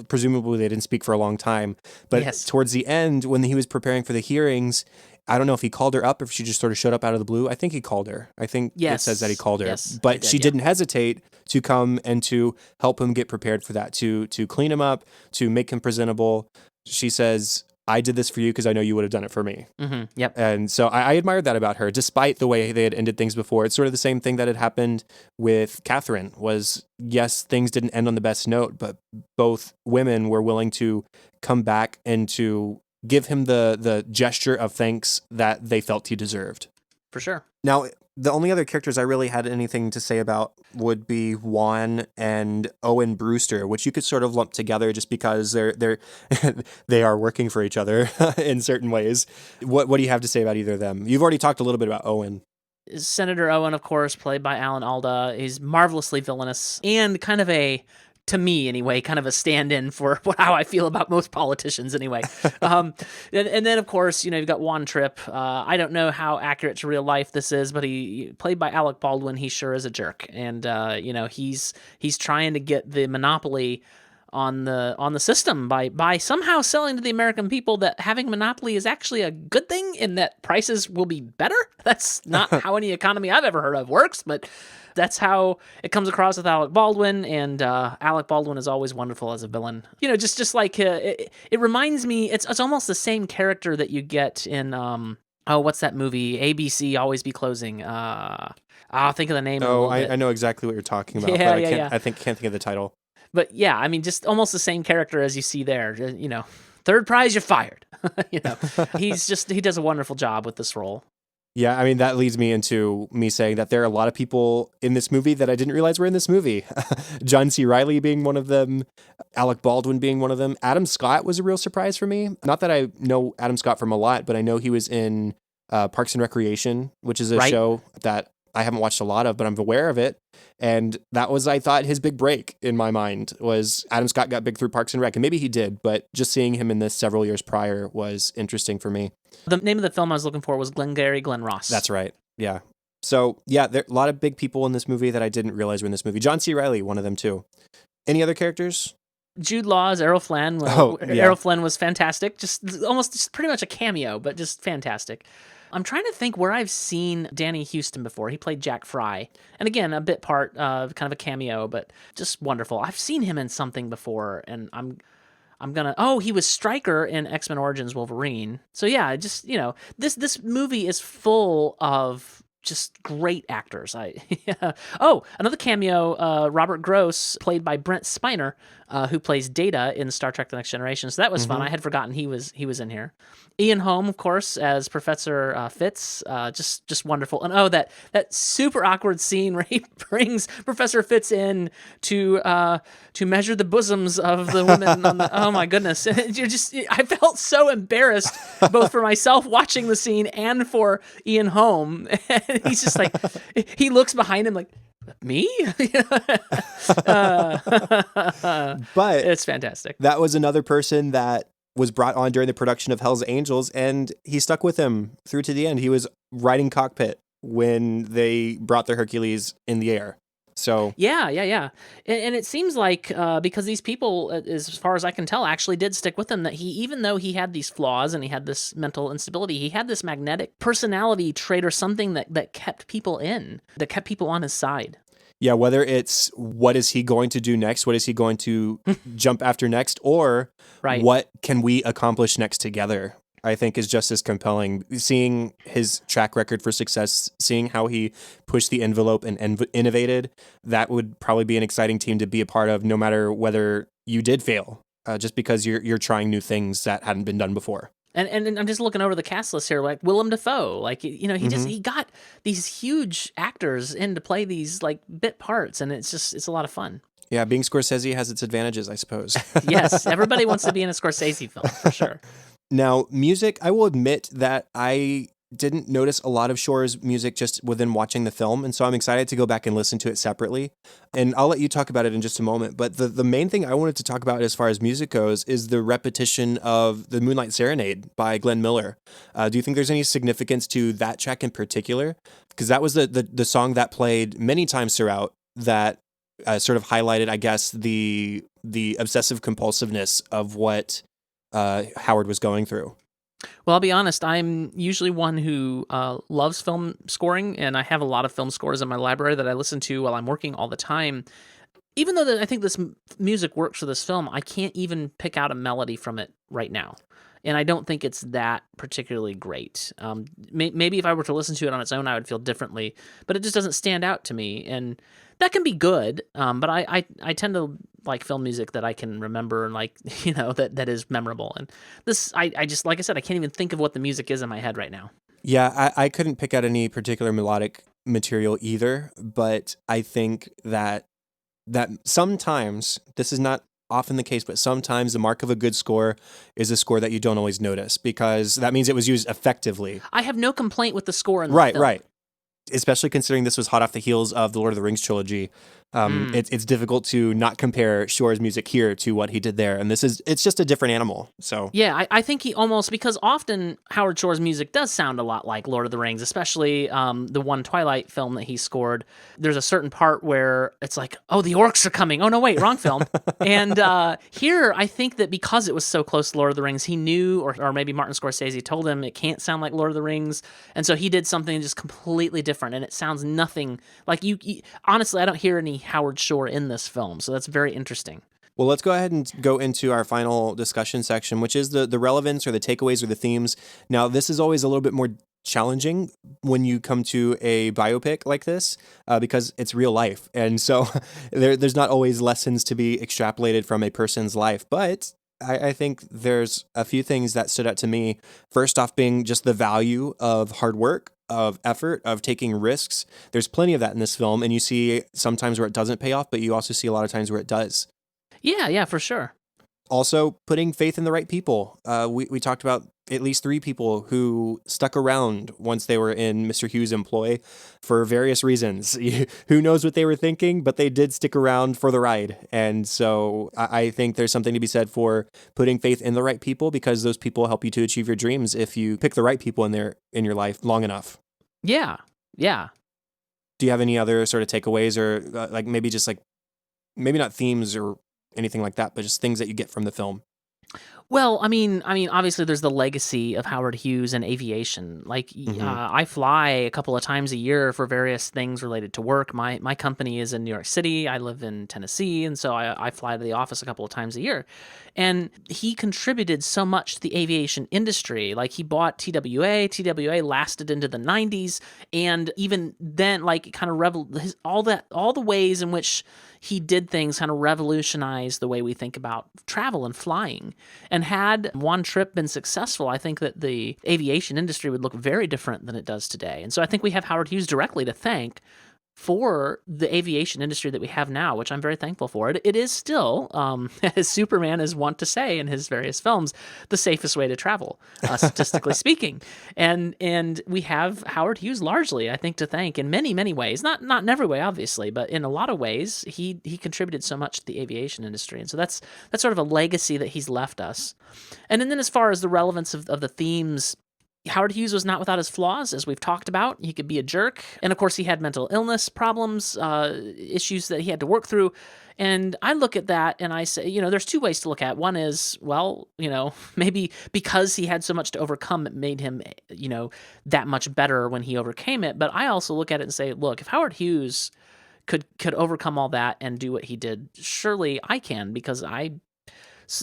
presumably they didn't speak for a long time. But towards the end, when he was preparing for the hearings, I don't know if he called her up or if she just sort of showed up out of the blue. I think he called her. I think it says that he called her. Yes, but she didn't hesitate to come and to help him get prepared for that, to clean him up, to make him presentable. She says, I did this for you because I know you would have done it for me. Yep. And so I admired that about her, despite the way they had ended things before. It's sort of the same thing that had happened with Catherine, was, yes, things didn't end on the best note, but both women were willing to come back and to give him the gesture of thanks that they felt he deserved. For sure. Now, the only other characters I really had anything to say about would be Juan and Owen Brewster, which you could sort of lump together just because they are working for each other in certain ways. What do you have to say about either of them? You've already talked a little bit about Owen. Senator Owen, of course, played by Alan Alda, is marvelously villainous and kind of to me anyway, kind of a stand-in for how I feel about most politicians anyway. And then, of course, you've got Juan Tripp. I don't know how accurate to real life this is, but he played by Alec Baldwin. He sure is a jerk. And, he's trying to get the monopoly on the system by somehow selling to the American people that having monopoly is actually a good thing and that prices will be better. That's not how any economy I've ever heard of works, but that's how it comes across with Alec Baldwin, and Alec Baldwin is always wonderful as a villain. just like it reminds me, it's almost the same character that you get in what's that movie? ABC Always Be Closing. I'll think of the name. I know exactly what you're talking about. Yeah, but yeah. I can't think of the title. But yeah, I mean, just almost the same character as you see there. Third prize, you're fired. He does a wonderful job with this role. Yeah, I mean, that leads me into me saying that there are a lot of people in this movie that I didn't realize were in this movie. John C. Reilly being one of them, Alec Baldwin being one of them. Adam Scott was a real surprise for me. Not that I know Adam Scott from a lot, but I know he was in Parks and Recreation, which is a Right. show that I haven't watched a lot of, but I'm aware of it. And that was, I thought, his big break in my mind was Adam Scott got big through Parks and Rec. And maybe he did, but just seeing him in this several years prior was interesting for me. The name of the film I was looking for was Glengarry Glen Ross. That's right. Yeah. So, yeah, there are a lot of big people in this movie that I didn't realize were in this movie. John C. Reilly, one of them, too. Any other characters? Jude Law as Errol Flynn. Errol Flynn was fantastic. Just pretty much a cameo, but just fantastic. I'm trying to think where I've seen Danny Houston before. He played Jack Fry. And again, a bit part, kind of a cameo, but just wonderful. I've seen him in something before, and he was Stryker in X-Men Origins Wolverine. So yeah, just, this movie is full of just great actors. Another cameo, Robert Gross, played by Brent Spiner, who plays Data in Star Trek: The Next Generation. So that was fun. I had forgotten he was in here. Ian Holm, of course, as Professor Fitz, just wonderful. And that super awkward scene where he brings Professor Fitz in to measure the bosoms of the women. Oh my goodness! I felt so embarrassed both for myself watching the scene and for Ian Holm. And he's just like, he looks behind him like, me? But it's fantastic. That was another person that was brought on during the production of Hell's Angels, and he stuck with him through to the end. He was riding cockpit when they brought the Hercules in the air. So yeah. And it seems like because these people, as far as I can tell, actually did stick with him, that even though he had these flaws and he had this mental instability, he had this magnetic personality trait or something that kept people that kept people on his side. Yeah, whether it's what is he going to do next, what is he going to jump after next, or what can we accomplish next together, I think is just as compelling. Seeing his track record for success, seeing how he pushed the envelope and innovated, that would probably be an exciting team to be a part of, no matter whether you did fail, just because you're trying new things that hadn't been done before. And I'm just looking over the cast list here, like Willem Dafoe, like, he got these huge actors in to play these like bit parts, and it's a lot of fun. Yeah, being Scorsese has its advantages, I suppose. Yes, everybody wants to be in a Scorsese film, for sure. Now, music, I will admit that I didn't notice a lot of Shore's music just within watching the film, and so I'm excited to go back and listen to it separately. And I'll let you talk about it in just a moment. But the main thing I wanted to talk about as far as music goes is the repetition of the Moonlight Serenade by Glenn Miller. Do you think there's any significance to that track in particular? Because that was the song that played many times throughout that sort of highlighted, I guess, the obsessive compulsiveness of what Howard was going through. Well, I'll be honest, I'm usually one who loves film scoring, and I have a lot of film scores in my library that I listen to while I'm working all the time. Even though I think this music works for this film, I can't even pick out a melody from it right now. And I don't think it's that particularly great. Maybe if I were to listen to it on its own, I would feel differently, but it just doesn't stand out to me. And that can be good, but I tend to like film music that I can remember and like, that is memorable. And this, I just, like I said, I can't even think of what the music is in my head right now. Yeah, I couldn't pick out any particular melodic material either, but I think that sometimes, this is not often the case, but sometimes the mark of a good score is a score that you don't always notice, because that means it was used effectively. I have no complaint with the score in the film. Right. Especially considering this was hot off the heels of the Lord of the Rings trilogy. It's difficult to not compare Shore's music here to what he did there. And it's just a different animal. So yeah, I think he almost, because often Howard Shore's music does sound a lot like Lord of the Rings, especially the one Twilight film that he scored. There's a certain part where it's like, oh, the orcs are coming. Oh, no, wait, wrong film. And here, I think that because it was so close to Lord of the Rings, he knew, or maybe Martin Scorsese told him it can't sound like Lord of the Rings. And so he did something just completely different. And it sounds nothing like you honestly, I don't hear any Howard Shore in this film, so that's very interesting. Well, let's go ahead and go into our final discussion section, which is the relevance or the takeaways or the themes. Now, this is always a little bit more challenging when you come to a biopic like this, because it's real life. And so there's not always lessons to be extrapolated from a person's life. But I think there's a few things that stood out to me. First off, being just the value of hard work, of effort, of taking risks. There's plenty of that in this film, and you see sometimes where it doesn't pay off, but you also see a lot of times where it does. Yeah, for sure. Also, putting faith in the right people. We talked about at least 3 people who stuck around once they were in Mr. Hughes' employ for various reasons. Who knows what they were thinking, but they did stick around for the ride. And so I think there's something to be said for putting faith in the right people, because those people help you to achieve your dreams if you pick the right people in your life long enough. Yeah. Yeah. Do you have any other sort of takeaways, or like maybe just like, maybe not themes or anything like that, but just things that you get from the film? Well, I mean, obviously, there's the legacy of Howard Hughes and aviation. Like, I fly a couple of times a year for various things related to work. My company is in New York City. I live in Tennessee, and so I fly to the office a couple of times a year. And he contributed so much to the aviation industry. Like, he bought TWA. TWA lasted into the 90s, and even then, like, kind of all the ways in which he did things kind of revolutionized the way we think about travel and flying. And had one trip been successful, I think that the aviation industry would look very different than it does today. And so I think we have Howard Hughes directly to thank for the aviation industry that we have now, which I'm very thankful for. It is still, as Superman is wont to say in his various films, the safest way to travel, statistically speaking. And we have Howard Hughes largely, I think, to thank in many, many ways. Not in every way, obviously, but in a lot of ways, he contributed so much to the aviation industry. And so that's sort of a legacy that he's left us. And then as far as the relevance of the themes, Howard Hughes was not without his flaws, as we've talked about. He could be a jerk. And of course, he had mental illness problems, issues that he had to work through. And I look at that and I say, there's 2 ways to look at it. One is, well, maybe because he had so much to overcome, it made him, that much better when he overcame it. But I also look at it and say, look, if Howard Hughes could overcome all that and do what he did, surely I can, because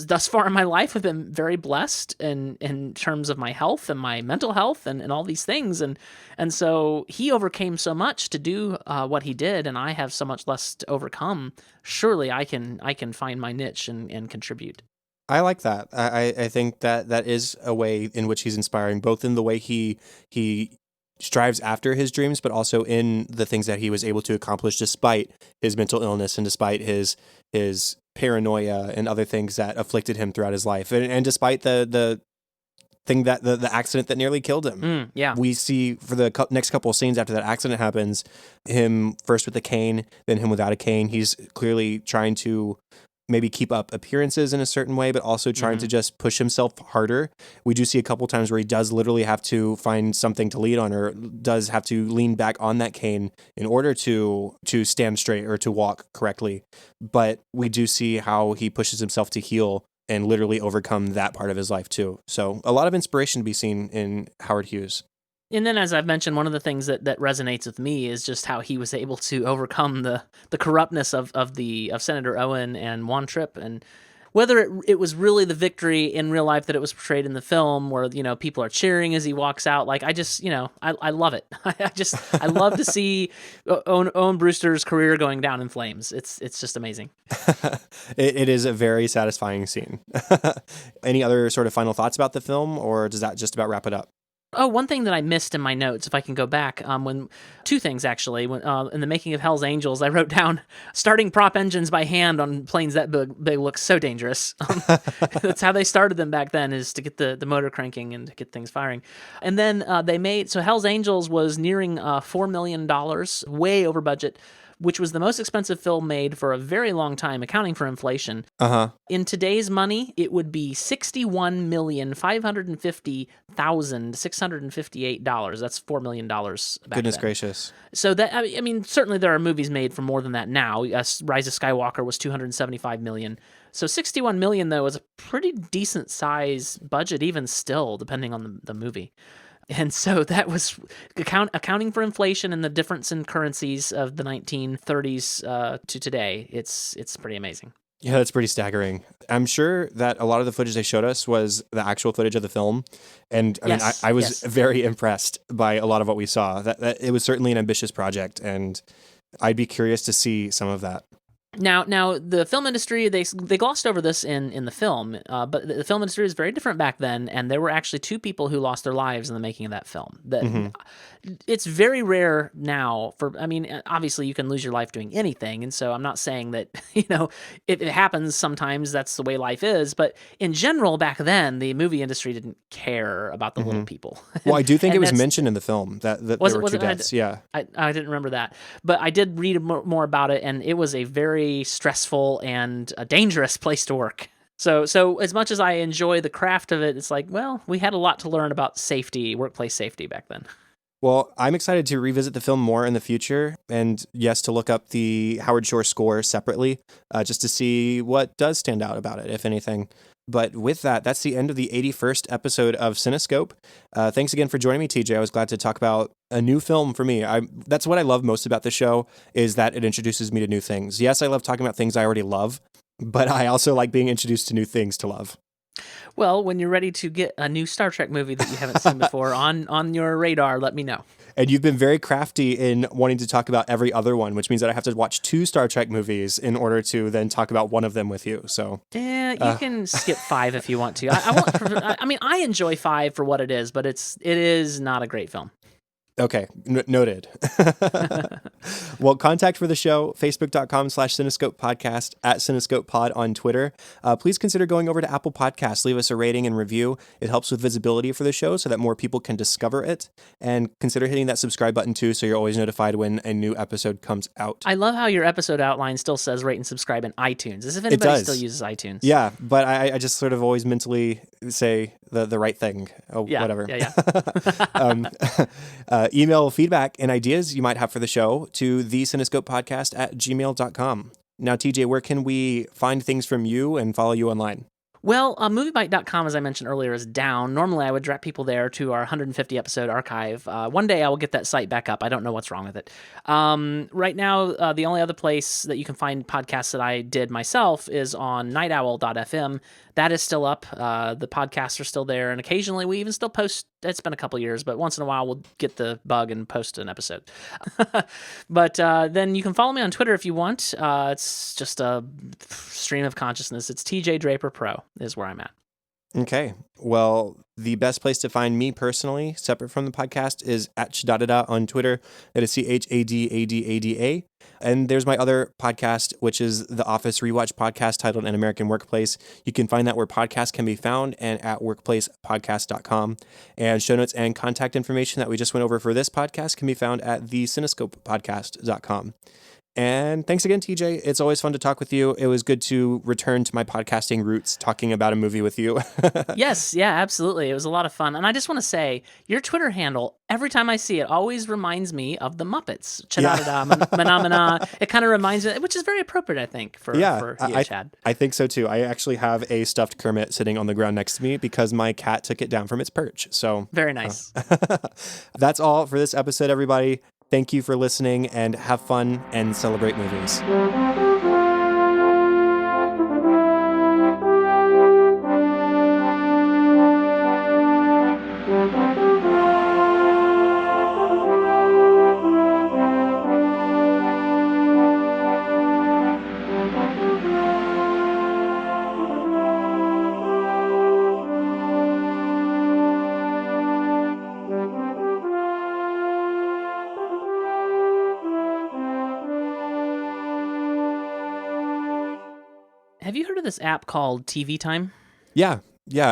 thus far in my life, have been very blessed in terms of my health and my mental health and all these things. And so he overcame so much to do what he did, and I have so much less to overcome. Surely I can find my niche and contribute. I like that. I think that is a way in which he's inspiring, both in the way he strives after his dreams, but also in the things that he was able to accomplish despite his mental illness and despite his paranoia and other things that afflicted him throughout his life, and despite the thing that the accident that nearly killed him. We see for the next couple of scenes after that accident happens, him first with a cane, then him without a cane. He's clearly trying to maybe keep up appearances in a certain way, but also trying to just push himself harder. We do see a couple times where he does literally have to find something to lean on, or does have to lean back on that cane in order to stand straight or to walk correctly. But we do see how he pushes himself to heal and literally overcome that part of his life too. So a lot of inspiration to be seen in Howard Hughes. And then, as I've mentioned, one of the things that resonates with me is just how he was able to overcome the corruptness of Senator Owen and One Trip, and whether it was really the victory in real life that it was portrayed in the film, where people are cheering as he walks out. Like, I just I love it. I love to see Owen Brewster's career going down in flames. It's just amazing. It is a very satisfying scene. Any other sort of final thoughts about the film, or does that just about wrap it up? Oh, one thing that I missed in my notes, if I can go back, 2 things actually. When in the making of Hell's Angels, I wrote down starting prop engines by hand on planes that big looks so dangerous. That's how they started them back then, is to get the motor cranking and to get things firing. And then so Hell's Angels was nearing $4 million, way over budget, which was the most expensive film made for a very long time, accounting for inflation. In today's money, it would be $61,550,658. That's $4 million back Goodness then. gracious. So that, I mean, certainly there are movies made for more than that now. Rise of Skywalker was $275 million. So $61 million, though, is a pretty decent size budget, even still, depending on the movie. And so that was accounting for inflation and the difference in currencies of the 1930s to today. It's pretty amazing. Yeah, that's pretty staggering. I'm sure that a lot of the footage they showed us was the actual footage of the film. And I mean, I was very impressed by a lot of what we saw. That it was certainly an ambitious project, and I'd be curious to see some of that. Now, the film industry, they glossed over this in the film, but the film industry was very different back then, and there were actually 2 people who lost their lives in the making of that film. it's very rare now obviously you can lose your life doing anything. And so I'm not saying that, if it happens sometimes that's the way life is. But in general, back then, the movie industry didn't care about the little people. Well, I do think And it was that's- mentioned in the film that there were two deaths. Yeah. I didn't remember that, but I did read more about it, and it was a very stressful and a dangerous place to work. So as much as I enjoy the craft of it, it's like, well, we had a lot to learn about safety, workplace safety back then. Well, I'm excited to revisit the film more in the future, and yes, to look up the Howard Shore score separately, just to see what does stand out about it, if anything. But with that, that's the end of the 81st episode of Cinescope. Thanks again for joining me, TJ. I was glad to talk about a new film for me. That's what I love most about the show, is that it introduces me to new things. Yes, I love talking about things I already love, but I also like being introduced to new things to love. Well, when you're ready to get a new Star Trek movie that you haven't seen before on your radar, let me know. And you've been very crafty in wanting to talk about every other one, which means that I have to watch 2 Star Trek movies in order to then talk about one of them with you. So yeah, you can skip 5 if you want to. I enjoy 5 for what it is, but it is not a great film. Okay, noted. Well, contact for the show, facebook.com/Cinescope Podcast, @Cinescope Pod on Twitter. Please consider going over to Apple Podcasts, leave us a rating and review. It helps with visibility for the show so that more people can discover it. And consider hitting that subscribe button too, so you're always notified when a new episode comes out. I love how your episode outline still says rate and subscribe in iTunes, as if anybody still uses iTunes. Yeah, but I just sort of always mentally say the right thing. Oh, yeah, whatever. Yeah. Email feedback and ideas you might have for the show to thecinescopepodcast@gmail.com. Now, TJ, where can we find things from you and follow you online? Well, moviebite.com, as I mentioned earlier, is down. Normally, I would direct people there to our 150 episode archive. One day, I will get that site back up. I don't know what's wrong with it. Right now, the only other place that you can find podcasts that I did myself is on nightowl.fm. That is still up. The podcasts are still there, and occasionally we even still post. It's been a couple years, but once in a while we'll get the bug and post an episode. But then you can follow me on Twitter if you want. It's just a stream of consciousness. It's TJ Draper Pro is where I'm at. Okay. Well, the best place to find me personally, separate from the podcast, is @Chadadada on Twitter. That is CHADADADA. And there's my other podcast, which is the Office Rewatch podcast titled An American Workplace. You can find that where podcasts can be found and at workplacepodcast.com. And show notes and contact information that we just went over for this podcast can be found at thecinescopepodcast.com. And thanks again, TJ. It's always fun to talk with you. It was good to return to my podcasting roots, talking about a movie with you. Yes, yeah, absolutely. It was a lot of fun. And I just want to say, your Twitter handle, every time I see it, always reminds me of the Muppets. Chadadada, Manamana. It kind of reminds me, which is very appropriate, I think, for Chad. I think so, too. I actually have a stuffed Kermit sitting on the ground next to me because my cat took it down from its perch. So very nice. That's all for this episode, everybody. Thank you for listening, and have fun and celebrate movies. Have you heard of this app called TV Time? Yeah,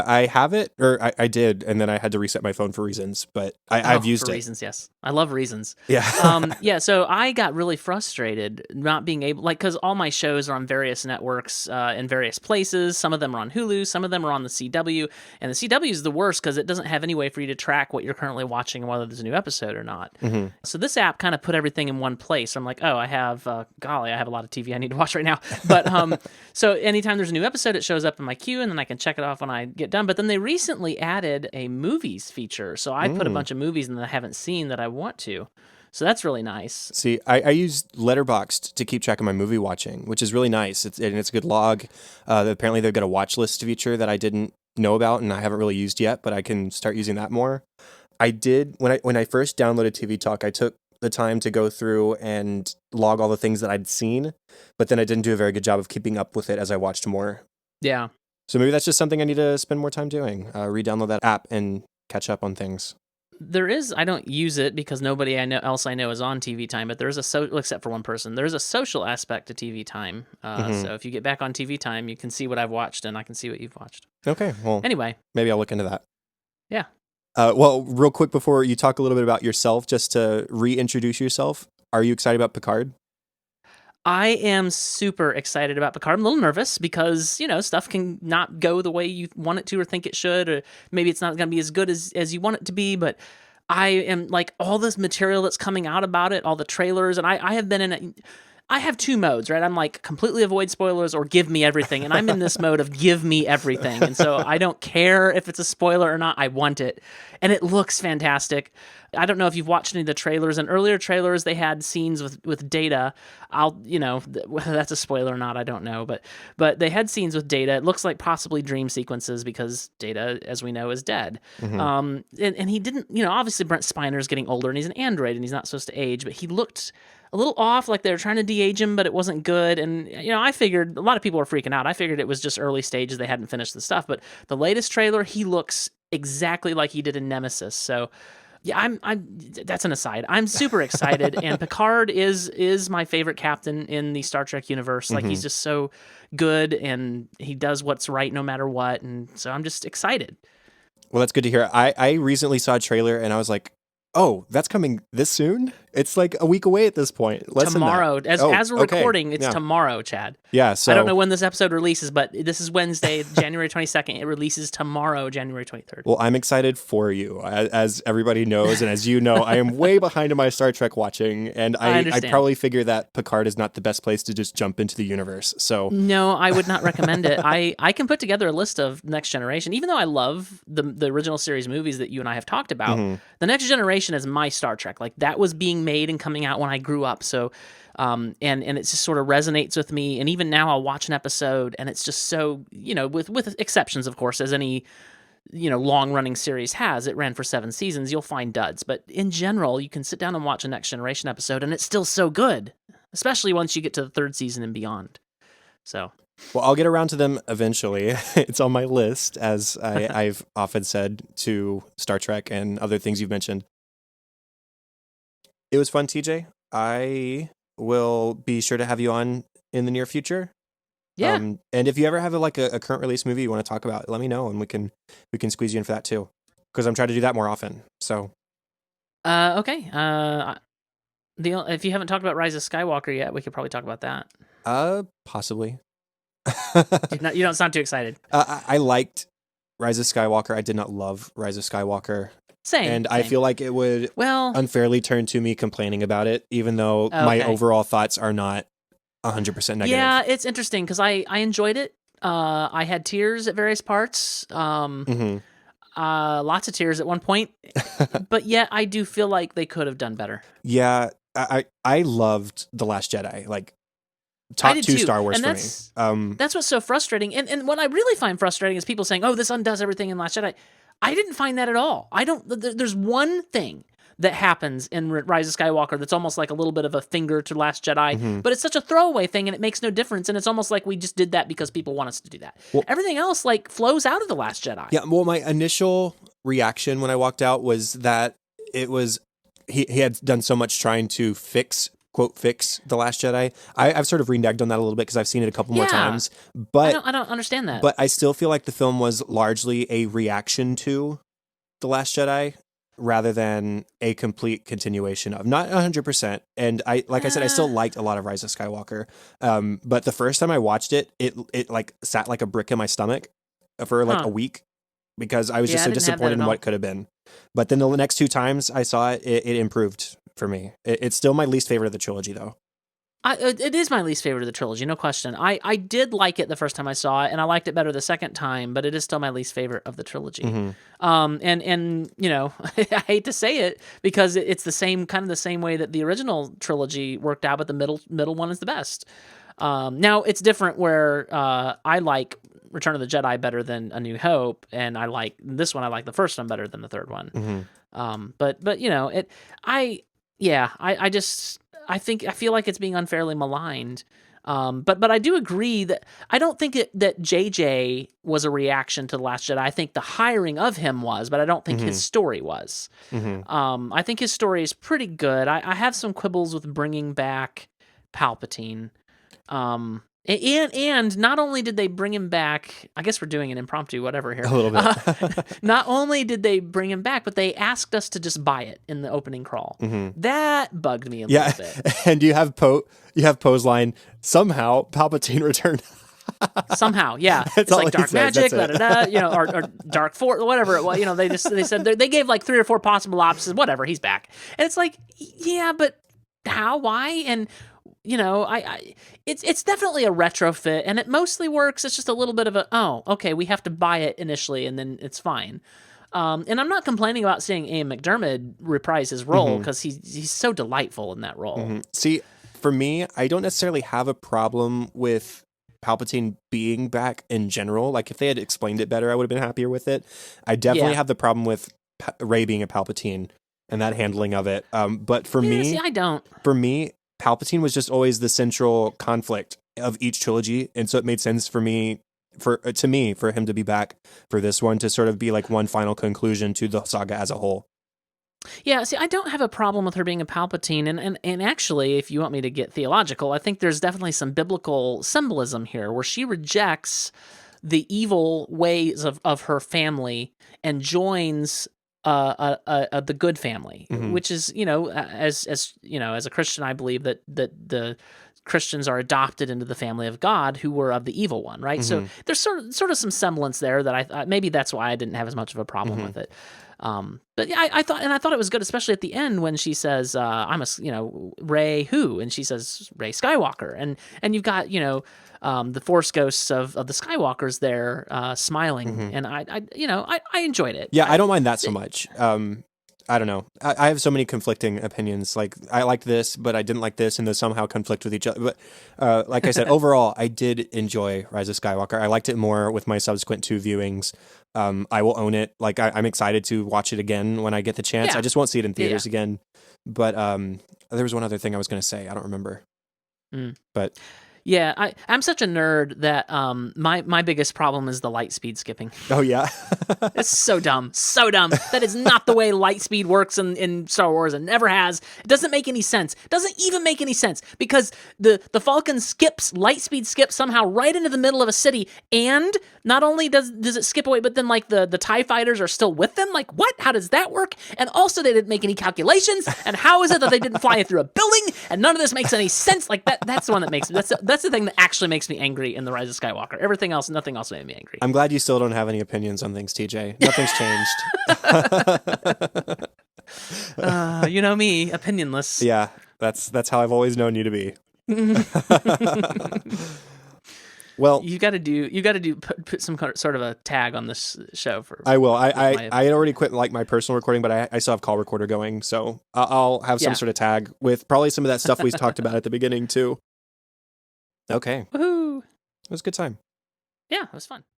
I have it, or I did, and then I had to reset my phone for reasons, but I've used it. For reasons, yes. I love reasons. Yeah. Yeah, so I got really frustrated not being able, because all my shows are on various networks in various places. Some of them are on Hulu, some of them are on the CW, and the CW is the worst because it doesn't have any way for you to track what you're currently watching and whether there's a new episode or not. Mm-hmm. So this app kind of put everything in one place. I'm like, oh, I have, I have a lot of TV I need to watch right now. But so anytime there's a new episode, it shows up in my queue, and then I can check it off when I get done. But then they recently added a movies feature, so I put a bunch of movies in that I haven't seen that I want to. So that's really nice. See, I use Letterboxd to keep track of my movie watching, which is really nice. It's a good log. Apparently, they've got a watch list feature that I didn't know about and I haven't really used yet, but I can start using that more. I did when I first downloaded TV Talk. I took the time to go through and log all the things that I'd seen, but then I didn't do a very good job of keeping up with it as I watched more. Yeah. So maybe that's just something I need to spend more time doing. Re-download that app and catch up on things. There is. I don't use it because nobody else I know is on TV Time. But there is except for one person. There is a social aspect to TV Time. So if you get back on TV Time, you can see what I've watched, and I can see what you've watched. Okay. Well, anyway, maybe I'll look into that. Yeah. Well, real quick before you talk a little bit about yourself, just to reintroduce yourself, are you excited about Picard? I am super excited about Picard. I'm a little nervous because, stuff can not go the way you want it to or think it should, or maybe it's not going to be as good as you want it to be, but I am like all this material that's coming out about it, all the trailers, and I have been in it. I have two modes, right? I'm like completely avoid spoilers or give me everything. And I'm in this mode of give me everything. And so I don't care if it's a spoiler or not. I want it. And it looks fantastic. I don't know if you've watched any of the trailers. In earlier trailers, they had scenes with Data. Whether that's a spoiler or not, I don't know. But they had scenes with Data. It looks like possibly dream sequences because Data, as we know, is dead. Mm-hmm. And he didn't, obviously Brent Spiner's getting older and he's an android and he's not supposed to age, but he looked a little off, like they were trying to de-age him, but it wasn't good. And, I figured, a lot of people were freaking out. I figured it was just early stages. They hadn't finished the stuff. But the latest trailer, he looks exactly like he did in Nemesis. So, yeah, that's an aside. I'm super excited. And Picard is my favorite captain in the Star Trek universe. Like, he's just so good and he does what's right no matter what. And so I'm just excited. Well, that's good to hear. I recently saw a trailer and I was like, oh, that's coming this soon? It's like a week away at this point. Tomorrow. As we're recording, it's tomorrow, Chad. Yeah, so... I don't know when this episode releases, but this is Wednesday, January 22nd. It releases tomorrow, January 23rd. Well, I'm excited for you. As everybody knows, and as you know, I am way behind in my Star Trek watching, and I probably figure that Picard is not the best place to just jump into the universe. So no, I would not recommend it. I can put together a list of Next Generation, even though I love the original series movies that you and I have talked about. The Next Generation is my Star Trek. Like, that was being made and coming out when I grew up. So, and it just sort of resonates with me. And even now I'll watch an episode and it's just so, with exceptions, of course, as any, long running series has. It ran for 7 seasons. You'll find duds. But in general, you can sit down and watch a Next Generation episode and it's still so good, especially once you get to the 3rd season and beyond. So... Well, I'll get around to them eventually. It's on my list, as I've often said to Star Trek and other things you've mentioned. It was fun, TJ. I will be sure to have you on in the near future. Yeah. And if you ever have a current release movie you want to talk about, let me know and we can squeeze you in for that too. Because I'm trying to do that more often. So. Okay. If you haven't talked about Rise of Skywalker yet, we could probably talk about that. Possibly. You don't sound too excited. I liked Rise of Skywalker. I did not love Rise of Skywalker. Same. I feel like it would unfairly turn to me complaining about it, even though my overall thoughts are not 100% negative. Yeah, it's interesting because I enjoyed it. I had tears at various parts. Lots of tears at one point. But yet I do feel like they could have done better. Yeah, I loved The Last Jedi. Like, top 2 Star Wars for me. That's what's so frustrating. And what I really find frustrating is people saying, oh, this undoes everything in Last Jedi. I didn't find that at all. There's one thing that happens in Rise of Skywalker that's almost like a little bit of a finger to Last Jedi, but it's such a throwaway thing and it makes no difference. And it's almost like we just did that because people want us to do that. Well, everything else flows out of The Last Jedi. Yeah. Well, my initial reaction when I walked out was that it was, he had done so much trying to quote fix The Last Jedi. I've sort of reneged on that a little bit because I've seen it a couple more times. But I don't understand that. But I still feel like the film was largely a reaction to The Last Jedi rather than a complete continuation of. Not 100%. And I said, I still liked a lot of Rise of Skywalker. But the first time I watched it like sat like a brick in my stomach for like a week because I was just so disappointed in what could have been. But then the next 2 times I saw it, it improved for me. It's still my least favorite of the trilogy, though. It is my least favorite of the trilogy, no question. I did like it the first time I saw it, and I liked it better the second time, but it is still my least favorite of the trilogy. And I hate to say it because it's the same way that the original trilogy worked out, but the middle one is the best. Now it's different where I like Return of the Jedi better than A New Hope, and I like this one. I like the first one better than the third one. I feel like it's being unfairly maligned. But I do agree that I don't think that JJ was a reaction to The Last Jedi. I think the hiring of him was, but I don't think his story was. I think his story is pretty good. I have some quibbles with bringing back Palpatine. And not only did they bring him back, I guess we're doing an impromptu whatever here. A little bit. Not only did they bring him back, but they asked us to just buy it in the opening crawl. That bugged me a little bit. And you have Poe's line, somehow Palpatine returned. Somehow, yeah. It's like dark magic, or dark force, whatever it was. They said they gave like 3 or 4 possible options. Whatever, he's back. And it's like, yeah, but how? Why? And it's definitely a retrofit, and it mostly works. It's just a little bit of okay, we have to buy it initially, and then it's fine. And I'm not complaining about seeing Ian McDiarmid reprise his role because he's so delightful in that role. See, for me, I don't necessarily have a problem with Palpatine being back in general. Like if they had explained it better, I would have been happier with it. I definitely have the problem with Rey being a Palpatine and that handling of it. But for me, I don't. For me, Palpatine was just always the central conflict of each trilogy, and so it made sense for me, for him to be back for this one, to sort of be like one final conclusion to the saga as a whole. Yeah, see, I don't have a problem with her being a Palpatine, and actually, if you want me to get theological, I think there's definitely some biblical symbolism here, where she rejects the evil ways of her family and joins the good family, which is, as a Christian, I believe that the Christians are adopted into the family of God who were of the evil one, right? So there's sort of some semblance there that I maybe that's why I didn't have as much of a problem with it. But yeah, I thought it was good, especially at the end when she says, "I'm Rey who," and she says Rey Skywalker, and you've got the Force ghosts of the Skywalkers there smiling, and I enjoyed it. Yeah, I don't mind that so much. I don't know. I have so many conflicting opinions. Like I liked this, but I didn't like this, and those somehow conflict with each other. But like I said, overall, I did enjoy Rise of Skywalker. I liked it more with my subsequent 2 viewings. I will own it. Like I'm excited to watch it again when I get the chance. Yeah. I just won't see it in theaters again. But there was one other thing I was going to say. I don't remember. But yeah, I'm such a nerd that my biggest problem is the light speed skipping. Oh yeah, it's so dumb. That is not the way light speed works in Star Wars, and never has. It doesn't make any sense. It doesn't even make any sense because the Falcon light speed skips somehow right into the middle of a city, and not only does it skip away, but then like the TIE fighters are still with them. Like what? How does that work? And also they didn't make any calculations. And how is it that they didn't fly it through a building? And none of this makes any sense. Like that's the one that makes that's the thing that actually makes me angry in The Rise of Skywalker. Nothing else made me angry. I'm glad you still don't have any opinions on things, TJ. Nothing's changed. You know me, opinionless. Yeah, that's how I've always known you to be. Well, you got to put some sort of a tag on this show for. I will. I had already quit like my personal recording, but I still have call recorder going, so I'll have some sort of tag with probably some of that stuff we talked about at the beginning too. Okay. Woohoo! It was a good time. Yeah, it was fun.